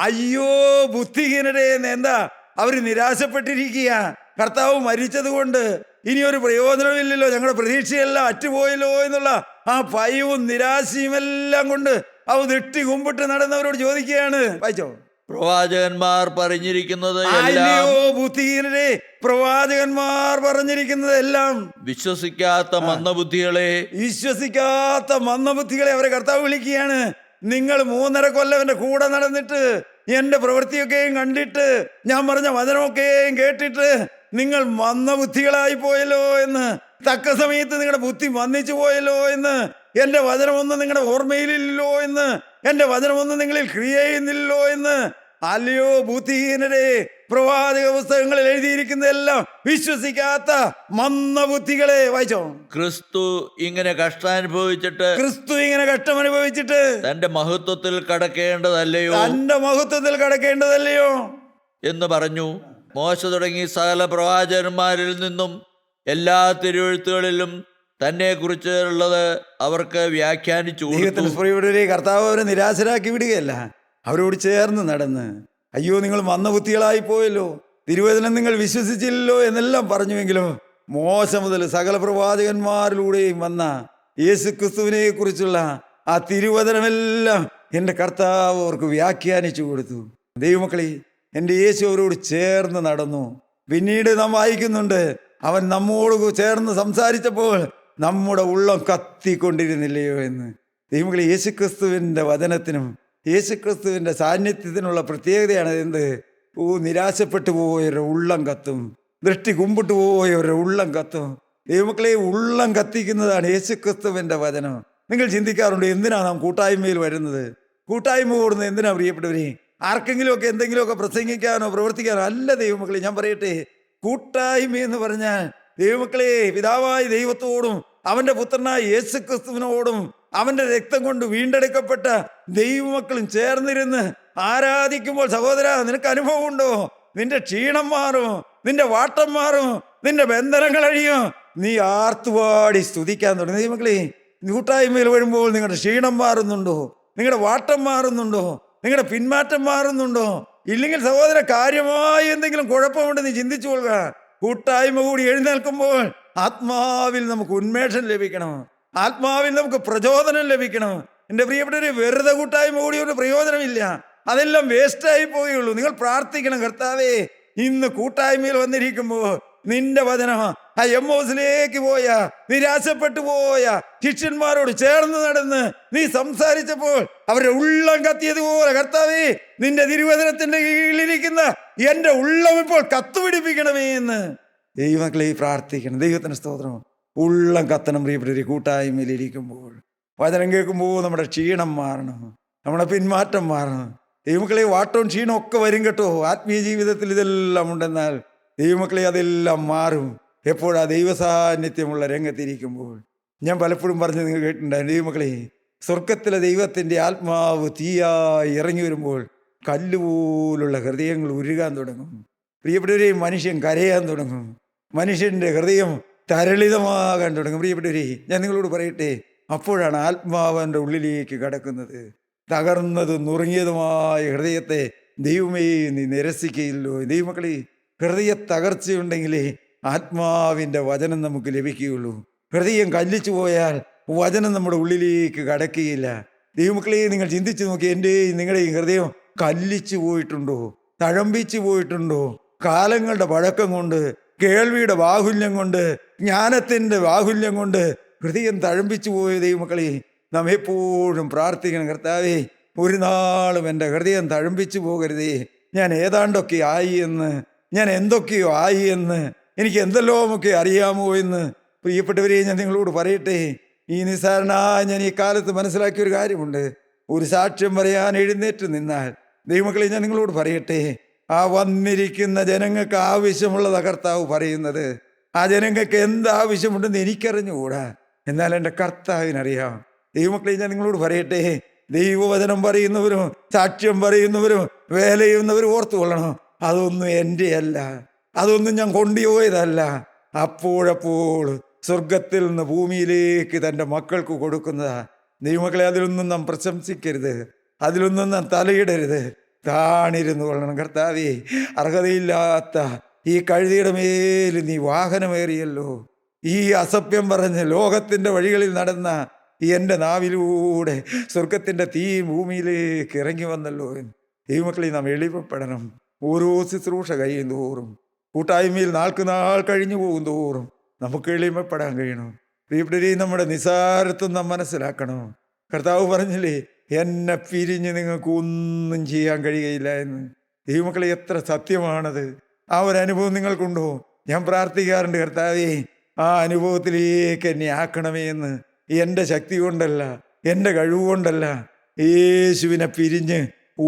അയ്യോ ബുദ്ധിഹീനരെ എന്ന്. എന്താ? അവർ നിരാശപ്പെട്ടിരിക്കുക. കർത്താവ് മരിച്ചത് കൊണ്ട് ഇനി ഒരു പ്രയോജനമില്ലല്ലോ, ഞങ്ങളുടെ പ്രതീക്ഷയെല്ലാം അറ്റുപോയല്ലോ എന്നുള്ള ആ ഭയവും നിരാശയും എല്ലാം കൊണ്ട് അവർ നെട്ടി കുമ്പിട്ട് നടന്നവരോട് ചോദിക്കുകയാണ്. വായിച്ചോ.
പ്രവാചകന്മാർ പറഞ്ഞിരിക്കുന്നത്
അയ്യോ ബുദ്ധിഹീനരെ, പ്രവാചകന്മാർ പറഞ്ഞിരിക്കുന്നത് എല്ലാം
വിശ്വസിക്കാത്ത മന്ദബുദ്ധികളെ.
വിശ്വസിക്കാത്ത മന്ദബുദ്ധികളെ അവരെ കർത്താവ് വിളിക്കുകയാണ്. നിങ്ങൾ 3.5 കൊല്ലം എൻ്റെ കൂടെ നടന്നിട്ട് എൻ്റെ പ്രവൃത്തിയൊക്കെയും കണ്ടിട്ട് ഞാൻ പറഞ്ഞ വചനമൊക്കെയും കേട്ടിട്ട് നിങ്ങൾ മന്ദബുദ്ധികളായി പോയല്ലോ എന്ന്, തക്ക സമയത്ത് നിങ്ങളുടെ ബുദ്ധി മന്ദിച്ചു പോയല്ലോ എന്ന്, എൻ്റെ വചനമൊന്നും നിങ്ങളുടെ ഓർമ്മയിലില്ലല്ലോ എന്ന്, എൻ്റെ വചനമൊന്നും നിങ്ങളിൽ ക്രിയ ചെയ്യുന്നില്ലല്ലോ എന്ന്. അല്ലയോ ബുദ്ധിഹീനരെ, പ്രവാചക പുസ്തകങ്ങളിൽ എഴുതിയിരിക്കുന്നതെല്ലാം വിശ്വസിക്കാത്ത മന്ദബുദ്ധികളെ. വായിച്ചോ.
ക്രിസ്തു ഇങ്ങനെ കഷ്ടാനുഭവിച്ചിട്ട് തന്റെ മഹത്വത്തിൽ കടക്കേണ്ടതല്ലയോ എന്ന് പറഞ്ഞു. മോശ തുടങ്ങി സകല പ്രവാചകന്മാരിൽ നിന്നും എല്ലാ തിരുവെഴുത്തുകളിലും തന്നെ കുറിച്ചുള്ളത് അവർക്ക് വ്യാഖ്യാനിച്ചു.
കർത്താവ് അവരെ നിരാശരാക്കി വിടുകയല്ല, അവരോട് ചേർന്ന് നടന്ന്, അയ്യോ നിങ്ങൾ മന്ദബുദ്ധികളായി പോയല്ലോ, തിരുവചനം നിങ്ങൾ വിശ്വസിച്ചില്ലല്ലോ എന്നെല്ലാം പറഞ്ഞുവെങ്കിലും മോശ മുതൽ സകല പ്രവാചകന്മാരിലൂടെയും വന്ന യേശുക്രിസ്തുവിനെ കുറിച്ചുള്ള ആ തിരുവചനമെല്ലാം എൻ്റെ കർത്താവ് അവർക്ക് വ്യാഖ്യാനിച്ചു കൊടുത്തു. ദൈവമക്കളെ, എൻ്റെ യേശു അവരോട് ചേർന്ന് നടന്നു. പിന്നീട് നാം വായിക്കുന്നുണ്ട്, അവൻ നമ്മോട് ചേർന്ന് സംസാരിച്ചപ്പോൾ നമ്മുടെ ഉള്ളം കത്തിക്കൊണ്ടിരുന്നില്ലയോ എന്ന്. ദൈവമക്കളെ, യേശുക്രിസ്തുവിൻ്റെ വചനത്തിനും യേശുക്രിസ്തുവിൻ്റെ സാന്നിധ്യത്തിനുള്ള പ്രത്യേകതയാണ് എന്ത്? നിരാശപ്പെട്ടു പോയവരുടെ ഉള്ളം കത്തും, ദൃഷ്ടി കുമ്പിട്ട് പോയവരുടെ ഉള്ളം കത്തും. ദൈവമക്കളെ, ഉള്ളം കത്തിക്കുന്നതാണ് യേശുക്രിസ്തുവിൻ്റെ വചനം. നിങ്ങൾ ചിന്തിക്കാറുണ്ട്, എന്തിനാണ് നാം കൂട്ടായ്മയിൽ വരുന്നത്? കൂട്ടായ്മ കൂടുന്നത് എന്തിനാ പ്രിയപ്പെട്ടവരെ? ആർക്കെങ്കിലുമൊക്കെ എന്തെങ്കിലുമൊക്കെ പ്രസംഗിക്കാനോ പ്രവർത്തിക്കാനോ അല്ല. ദൈവമക്കളെ, ഞാൻ പറയട്ടെ, കൂട്ടായ്മ എന്ന് പറഞ്ഞാൽ ദൈവമക്കളെ, പിതാവായ ദൈവത്തോടും അവൻ്റെ പുത്രനായ യേശുക്രിസ്തുവിനോടും അവൻ്റെ രക്തം കൊണ്ട് വീണ്ടെടുക്കപ്പെട്ട ദൈവമക്കളും ചേർന്നിരുന്ന് ആരാധിക്കുമ്പോൾ, സഹോദരാ, നിനക്ക് അനുഭവം ഉണ്ടോ? നിന്റെ ക്ഷീണം മാറും, നിന്റെ വാട്ടം മാറും, നിന്റെ ബന്ധനങ്ങൾ അഴിയും, നീ ആർത്തുപാടി സ്തുതിക്കാൻ തുടങ്ങി. ദൈവമക്കളെ, കൂട്ടായ്മയിൽ വരുമ്പോൾ നിങ്ങളുടെ ക്ഷീണം മാറുന്നുണ്ടോ? നിങ്ങളുടെ വാട്ടം മാറുന്നുണ്ടോ? നിങ്ങളുടെ പിന്മാറ്റം മാറുന്നുണ്ടോ? ഇല്ലെങ്കിൽ സഹോദര, കാര്യമായി എന്തെങ്കിലും കുഴപ്പമുണ്ട് നീ ചിന്തിച്ചു കൊള്ളുക. കൂട്ടായ്മ കൂടി എഴുന്നേൽക്കുമ്പോൾ ആത്മാവിൽ നമുക്ക് ഉന്മേഷം ലഭിക്കണം, ആത്മാവിൽ നമുക്ക് പ്രചോദനം ലഭിക്കണം. എൻ്റെ പ്രിയപ്പെട്ടവരെ, വെറുതെ കൂട്ടായ്മ കൂടി ഒരു പ്രയോജനമില്ല, അതെല്ലാം വേസ്റ്റായി പോയുള്ളൂ. നിങ്ങൾ പ്രാർത്ഥിക്കണം, കർത്താവേ, ഇന്ന് കൂട്ടായ്മയിൽ വന്നിരിക്കുമ്പോൾ നിന്റെ വചനം ആ എമ്മോസിലേക്ക് പോയ നിരാശപ്പെട്ടു പോയ ശിഷ്യന്മാരോട് ചേർന്ന് നടന്ന് നീ സംസാരിച്ചപ്പോൾ അവരുടെ ഉള്ളം കത്തിയതുപോലെ, കർത്താവേ, നിന്റെ തിരുവചനത്തിന്റെ കീഴിലിരിക്കുന്ന എൻ്റെ ഉള്ളം ഇപ്പോൾ കത്തുപിടിപ്പിക്കണമേ എന്ന് ദൈവമക്കളെ പ്രാർത്ഥിക്കണം. ദൈവത്തിന് സ്തോത്രം. ഉള്ളം കത്തണം പ്രിയപ്പെട്ടവരെ. കൂട്ടായ്മയിൽ ഇരിക്കുമ്പോൾ വചനം കേൾക്കുമ്പോൾ നമ്മുടെ ക്ഷീണം മാറണം, നമ്മുടെ പിന്മാറ്റം മാറണം. ദൈവമക്കളെ, വാട്ടവും ക്ഷീണവും ഒക്കെ വരും കേട്ടോ. ആത്മീയ ജീവിതത്തിൽ ഇതെല്ലാം ഉണ്ടെന്നാൽ ദൈവമക്കളെ അതെല്ലാം മാറും. എപ്പോഴാ ദൈവസാന്നിധ്യമുള്ള രംഗത്തിരിക്കുമ്പോൾ. ഞാൻ പലപ്പോഴും പറഞ്ഞ് നിങ്ങൾ കേട്ടിട്ടുണ്ടായിരുന്നു, ദൈവമക്കളെ, സ്വർഗത്തിലെ ദൈവത്തിൻ്റെ ആത്മാവ് തീയായി ഇറങ്ങി വരുമ്പോൾ കല്ലുപോലുള്ള ഹൃദയങ്ങൾ ഉരുകാൻ തുടങ്ങും. പ്രിയപ്പെട്ടവരെ, മനുഷ്യൻ കരയാൻ തുടങ്ങും, മനുഷ്യൻ്റെ ഹൃദയം തരളിതമാകാൻ തുടങ്ങും. പ്രിയപ്പെട്ടവരെ, ഞാൻ നിങ്ങളോട് പറയട്ടെ, അപ്പോഴാണ് ആത്മാവൻ്റെ ഉള്ളിലേക്ക് കടക്കുന്നത്. തകർന്നതും നുറുങ്ങിയതുമായ ഹൃദയത്തെ ദൈവമേ നീ നിരസിക്കയില്ലോ. ദൈവമക്കളെ, ഹൃദയ തകർച്ചയുണ്ടെങ്കിലേ ആത്മാവിൻ്റെ വചനം നമുക്ക് ലഭിക്കുകയുള്ളൂ. ഹൃദയം കല്ലിച്ചു പോയാൽ വചനം നമ്മുടെ ഉള്ളിലേക്ക് കടക്കുകയില്ല. ദൈവമക്കളെ, നിങ്ങൾ ചിന്തിച്ചു നോക്കി, എൻ്റെയും നിങ്ങളുടെയും ഹൃദയം കല്ലിച്ചു പോയിട്ടുണ്ടോ? തഴമ്പിച്ചു പോയിട്ടുണ്ടോ? കാലങ്ങളുടെ പഴക്കം കൊണ്ട്, കേൾവിയുടെ ബാഹുല്യം കൊണ്ട്, ജ്ഞാനത്തിൻ്റെ ബാഹുല്യം കൊണ്ട് ഹൃദയം തഴമ്പിച്ചു പോയ ദൈവമക്കളെ, നാം എപ്പോഴും പ്രാർത്ഥിക്കണം, കർത്താവേ ഒരു നാളും എൻ്റെ ഹൃദയം തഴമ്പിച്ചു പോകരുതേ. ഞാൻ ഏതാണ്ടൊക്കെ ആയി എന്ന്, ഞാൻ എന്തൊക്കെയോ ആയി എന്ന്, എനിക്ക് എന്തെല്ലാമൊക്കെ അറിയാമോ എന്ന്. പ്രിയപ്പെട്ടവരെ, ഞാൻ നിങ്ങളോട് പറയട്ടെ, ഈ നിസ്സാരനായ ഞാൻ ഈ കാലത്ത് മനസ്സിലാക്കിയൊരു കാര്യമുണ്ട്. ഒരു സാക്ഷ്യം പറയാൻ എഴുന്നേറ്റ് നിന്നാൽ, ദൈവമക്കളെ ഞാൻ നിങ്ങളോട് പറയട്ടെ, ആ വന്നിരിക്കുന്ന ജനങ്ങൾക്ക് ആവശ്യമുള്ളതാ കർത്താവ് പറയുന്നത്. ആ ജനങ്ങൾക്ക് എന്താവശ്യമുണ്ടെന്ന് എനിക്കറിഞ്ഞുകൂടാ, എന്നാൽ എൻ്റെ കർത്താവിനറിയാം. ദൈവമക്കളെ ഞാൻ നിങ്ങളോട് പറയട്ടെ, ദൈവവചനം പറയുന്നവരും സാക്ഷ്യം പറയുന്നവരും വേല ചെയ്യുന്നവരും ഓർത്തുകൊള്ളണം, അതൊന്നും എൻ്റെ അല്ല, അതൊന്നും ഞാൻ കൊണ്ടുപോയതല്ല. അപ്പോഴപ്പോൾ സ്വർഗത്തിൽ നിന്ന് ഭൂമിയിലേക്ക് തൻ്റെ മക്കൾക്ക് കൊടുക്കുന്നതാ. ദൈവമക്കളെ, അതിലൊന്നും നാം പ്രശംസിക്കരുത്, അതിലൊന്നും നാം തലയിടരുത്, താണിരുന്നു കൊള്ളണം. കർത്താവേ, അർഹതയില്ലാത്ത ഈ കഴുതിയുടെ മേൽ നീ വാഹനമേറിയല്ലോ. ഈ അസഭ്യം പറഞ്ഞ് ലോകത്തിൻ്റെ വഴികളിൽ നടന്ന എൻ്റെ നാവിലൂടെ സ്വർഗത്തിൻ്റെ തീ ഭൂമിയിലേക്ക് ഇറങ്ങി വന്നല്ലോ. ദൈവമക്കളെ, നാം എളിമപ്പെടണം. ഓരോ ശുശ്രൂഷ കഴിയും തോറും, കൂട്ടായ്മയിൽ നാൾക്ക് നാൾ കഴിഞ്ഞു പോകും തോറും നമുക്ക് എളിമപ്പെടാൻ കഴിയണം. പ്രിയപ്പെട്ടവരെ, നമ്മുടെ നിസാരത്വം നാം മനസ്സിലാക്കണം. കർത്താവ് പറഞ്ഞില്ലേ, എന്നെ പിരിഞ്ഞ് നിങ്ങൾക്ക് ഒന്നും ചെയ്യാൻ കഴിയുകയില്ല എന്ന്. ദൈവമക്കളെ, എത്ര സത്യമാണത്. ആ ഒരു അനുഭവം നിങ്ങൾക്കുണ്ടോ? ഞാൻ പ്രാർത്ഥിക്കാറുണ്ട്, കർത്താവേ ആ അനുഭവത്തിലേക്ക് എന്നെ ആക്കണമേ എന്ന്. എൻ്റെ ശക്തി കൊണ്ടല്ല, എൻ്റെ കഴിവ് കൊണ്ടല്ല, യേശുവിനെ പിരിഞ്ഞ്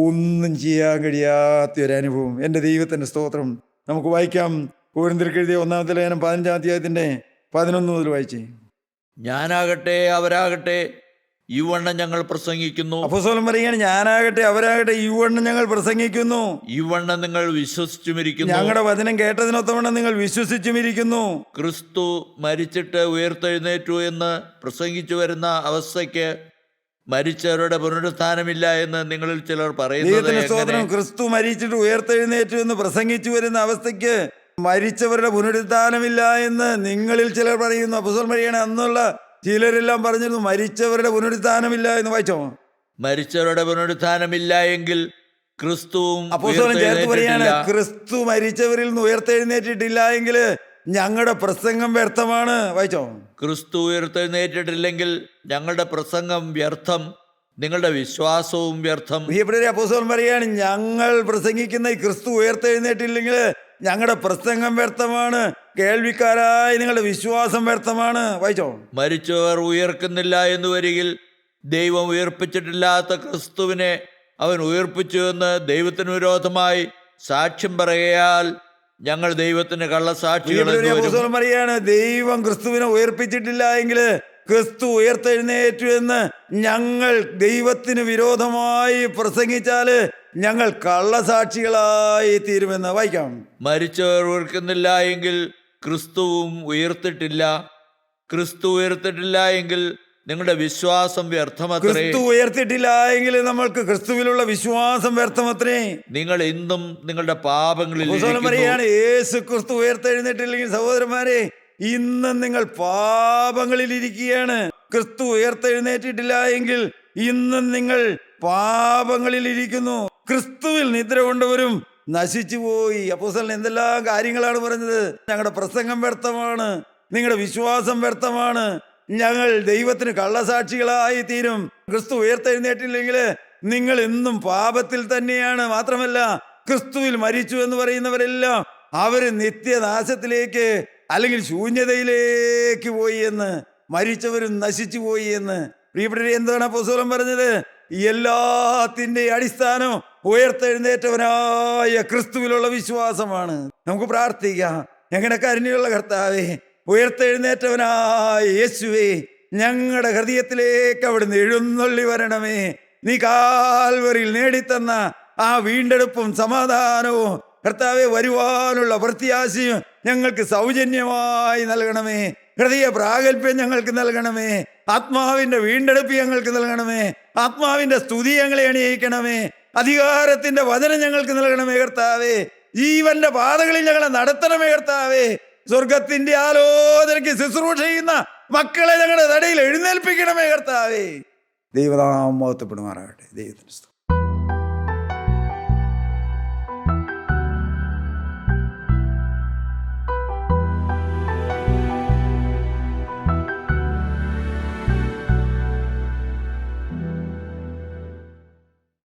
ഒന്നും ചെയ്യാൻ കഴിയാത്തൊരനുഭവം. എൻ്റെ ദൈവത്തിൻ്റെ സ്തോത്രം. നമുക്ക് വായിക്കാം. കൊരിന്ത്യർക്ക് എഴുതിയ 1-ാമത്തെ ലേഖനം 15-ാം അധ്യായത്തിൻ്റെ 11 മുതൽ വായിച്ചേ.
ഞാനാകട്ടെ അവരാകട്ടെ ഇവണ്ണം ഞങ്ങൾ പ്രസംഗിക്കുന്നു.
അപ്പോസ്തലൻ പറയുകയാണ്, ഞാനാകട്ടെ അവരാകട്ടെ ഇവണ്ണം ഞങ്ങൾ പ്രസംഗിക്കുന്നു.
ഇവണ്ണം നിങ്ങൾ വിശ്വസിച്ചുമിരിക്കുന്നു.
ഞങ്ങളുടെ വചനം കേട്ടതിനൊത്തവണ്ണം നിങ്ങൾ വിശ്വസിച്ചുമിരിക്കുന്നു.
ക്രിസ്തു മരിച്ചിട്ട് ഉയർത്തെഴുന്നേറ്റു എന്ന് പ്രസംഗിച്ചു വരുന്ന അവസ്ഥയ്ക്ക് മരിച്ചവരുടെ പുനരുത്ഥാനമില്ല എന്ന് നിങ്ങളിൽ ചിലർ പറയുന്നത് എങ്ങനെ?
ക്രിസ്തു മരിച്ചിട്ട് ഉയർത്തെഴുന്നേറ്റു എന്ന് പ്രസംഗിച്ചു വരുന്ന അവസ്ഥയ്ക്ക് മരിച്ചവരുടെ പുനരുത്ഥാനമില്ല എന്ന് നിങ്ങളിൽ ചിലർ പറയുന്നു. അപ്പോസ്തലൻ പറയുകയാണ്, അന്നുള്ള ചിലരെല്ലാം പറഞ്ഞിരുന്നു മരിച്ചവരുടെ പുനരുത്ഥാനമില്ല എന്ന്. വായിച്ചോ?
മരിച്ചവരുടെ പുനരുത്ഥാനമില്ല എങ്കിൽ ക്രിസ്തുവും
അപ്പോസ്തലൻ ചേർത്ത് പറയാണ്, ക്രിസ്തു മരിച്ചവരിൽ നിന്ന് ഉയർത്തെഴുന്നേറ്റിട്ടില്ല എങ്കിൽ ഞങ്ങളുടെ പ്രസംഗം വ്യർത്ഥമാണ്. വായിച്ചോ?
ക്രിസ്തു ഉയർത്തെഴുന്നേറ്റിട്ടില്ലെങ്കിൽ ഞങ്ങളുടെ പ്രസംഗം വ്യർത്ഥം, നിങ്ങളുടെ വിശ്വാസവും വ്യർത്ഥം.
പ്രിയപ്പെട്ടവരെ, അപ്പോസ്തലൻ പറയാണ്, ഞങ്ങൾ പ്രസംഗിക്കുന്ന ഈ ക്രിസ്തു ഉയർത്തെഴുന്നേറ്റില്ലെങ്കിൽ ഞങ്ങളുടെ പ്രസംഗം വ്യർത്ഥമാണ്, കേൾവിക്കാരായ നിങ്ങളുടെ വിശ്വാസം വ്യർത്ഥമാണ്. വായിച്ചോ?
മരിച്ചവർ ഉയർക്കുന്നില്ല എന്ന് വരികിൽ ദൈവം ഉയർപ്പിച്ചിട്ടില്ലാത്ത ക്രിസ്തുവിനെ അവൻ ഉയർപ്പിച്ചു എന്ന് ദൈവത്തിന് വിരോധമായി സാക്ഷ്യം പറയുകയാൽ ഞങ്ങൾ ദൈവത്തിന് കള്ളസാക്ഷികൾ.
പറയാണ്, ദൈവം ക്രിസ്തുവിനെ ഉയർപ്പിച്ചിട്ടില്ല എങ്കിൽ ക്രിസ്തു ഉയർത്തെഴുന്നേറ്റു എന്ന് ഞങ്ങൾ ദൈവത്തിന് വിരോധമായി പ്രസംഗിച്ചാല് ഞങ്ങൾ കള്ളസാക്ഷികളായി തീരുമെന്ന്. വായിക്കാം.
മരിച്ചവർ ഉയർക്കുന്നില്ല എങ്കിൽ ക്രിസ്തുവും ഉയർത്തിട്ടില്ല. ക്രിസ്തു ഉയർത്തിട്ടില്ല എങ്കിൽ നിങ്ങളുടെ വിശ്വാസം വ്യർത്ഥമത്രേ.
ക്രിസ്തു ഉയർത്തിട്ടില്ല എങ്കിൽ നമ്മൾക്ക് ക്രിസ്തുവിലുള്ള വിശ്വാസം വ്യർത്ഥമത്രേ.
നിങ്ങൾ ഇന്നും നിങ്ങളുടെ പാപങ്ങളിൽ
പറയാണ്, യേശു ക്രിസ്തു ഉയർത്തെഴുന്നേറ്റില്ലെങ്കിൽ സഹോദരന്മാരെ, ഇന്നും നിങ്ങൾ പാപങ്ങളിൽ ഇരിക്കുകയാണ്. ക്രിസ്തു ഉയർത്തെഴുന്നേറ്റിട്ടില്ല എങ്കിൽ ഇന്നും നിങ്ങൾ പാപങ്ങളിൽ ഇരിക്കുന്നു. ക്രിസ്തുവിൽ നിദ്ര കൊണ്ടവരും നശിച്ചു പോയി. അപ്പോസ്തലൻ എന്തെല്ലാം കാര്യങ്ങളാണ് പറഞ്ഞത്. ഞങ്ങളുടെ പ്രസംഗം വ്യർത്ഥമാണ്, നിങ്ങളുടെ വിശ്വാസം വ്യർത്ഥമാണ്, ഞങ്ങൾ ദൈവത്തിന് കള്ളസാക്ഷികളായി തീരും. ക്രിസ്തു ഉയർത്തെഴുന്നേറ്റില്ലെങ്കിൽ നിങ്ങൾ എന്നും പാപത്തിൽ തന്നെയാണ്. മാത്രമല്ല, ക്രിസ്തുവിൽ മരിച്ചു എന്ന് പറയുന്നവരെല്ലാം അവർ നിത്യനാശത്തിലേക്ക് അല്ലെങ്കിൽ ശൂന്യതയിലേക്ക് പോയി എന്ന്, മരിച്ചവരും നശിച്ചു പോയി എന്ന്. പ്രിയപ്പെട്ടവരെ, എന്താണ് അപ്പോസ്തലൻ പറഞ്ഞത്? എല്ലാത്തിൻ്റെ അടിസ്ഥാനം ഉയർത്തെഴുന്നേറ്റവനായ ക്രിസ്തുവിലുള്ള വിശ്വാസമാണ്. നമുക്ക് പ്രാർത്ഥിക്കാം. ഞങ്ങളുടെ കരുണയുള്ള കർത്താവേ, ഉയർത്തെഴുന്നേറ്റവനായ യേശുവേ, ഞങ്ങളുടെ ഹൃദയത്തിലേക്ക് അവിടുന്ന് എഴുന്നള്ളി വരണമേ. നീ കാൽവരിയിൽ നേടിത്തന്ന ആ വീണ്ടെടുപ്പും സമാധാനവും കർത്താവെ, വരുവാനുള്ള പ്രത്യാശയും ഞങ്ങൾക്ക് സൗജന്യമായി നൽകണമേ. ഹൃദയ പ്രാഗൽഭ്യം ഞങ്ങൾക്ക് നൽകണമേ. ആത്മാവിന്റെ വീണ്ടെടുപ്പ് ഞങ്ങൾക്ക് നൽകണമേ. ആത്മാവിന്റെ സ്തുതി ഞങ്ങളെ അണിയിക്കണമേ. അധികാരത്തിന്റെ വചനം ഞങ്ങൾക്ക് നൽകണമേ കർത്താവേ. ജീവന്റെ പാതകളിൽ ഞങ്ങളെ നടത്തണമേ കർത്താവേ. സ്വർഗത്തിന്റെ ആലോചനയ്ക്ക് ശുശ്രൂഷ ചെയ്യുന്ന മക്കളെ ഞങ്ങളുടെ തടയിൽ എഴുന്നേൽപ്പിക്കണമേ കർത്താവേ. ദൈവനാമം മഹത്വപ്പെടുമാറാകട്ടെ. ദൈവത്തിന്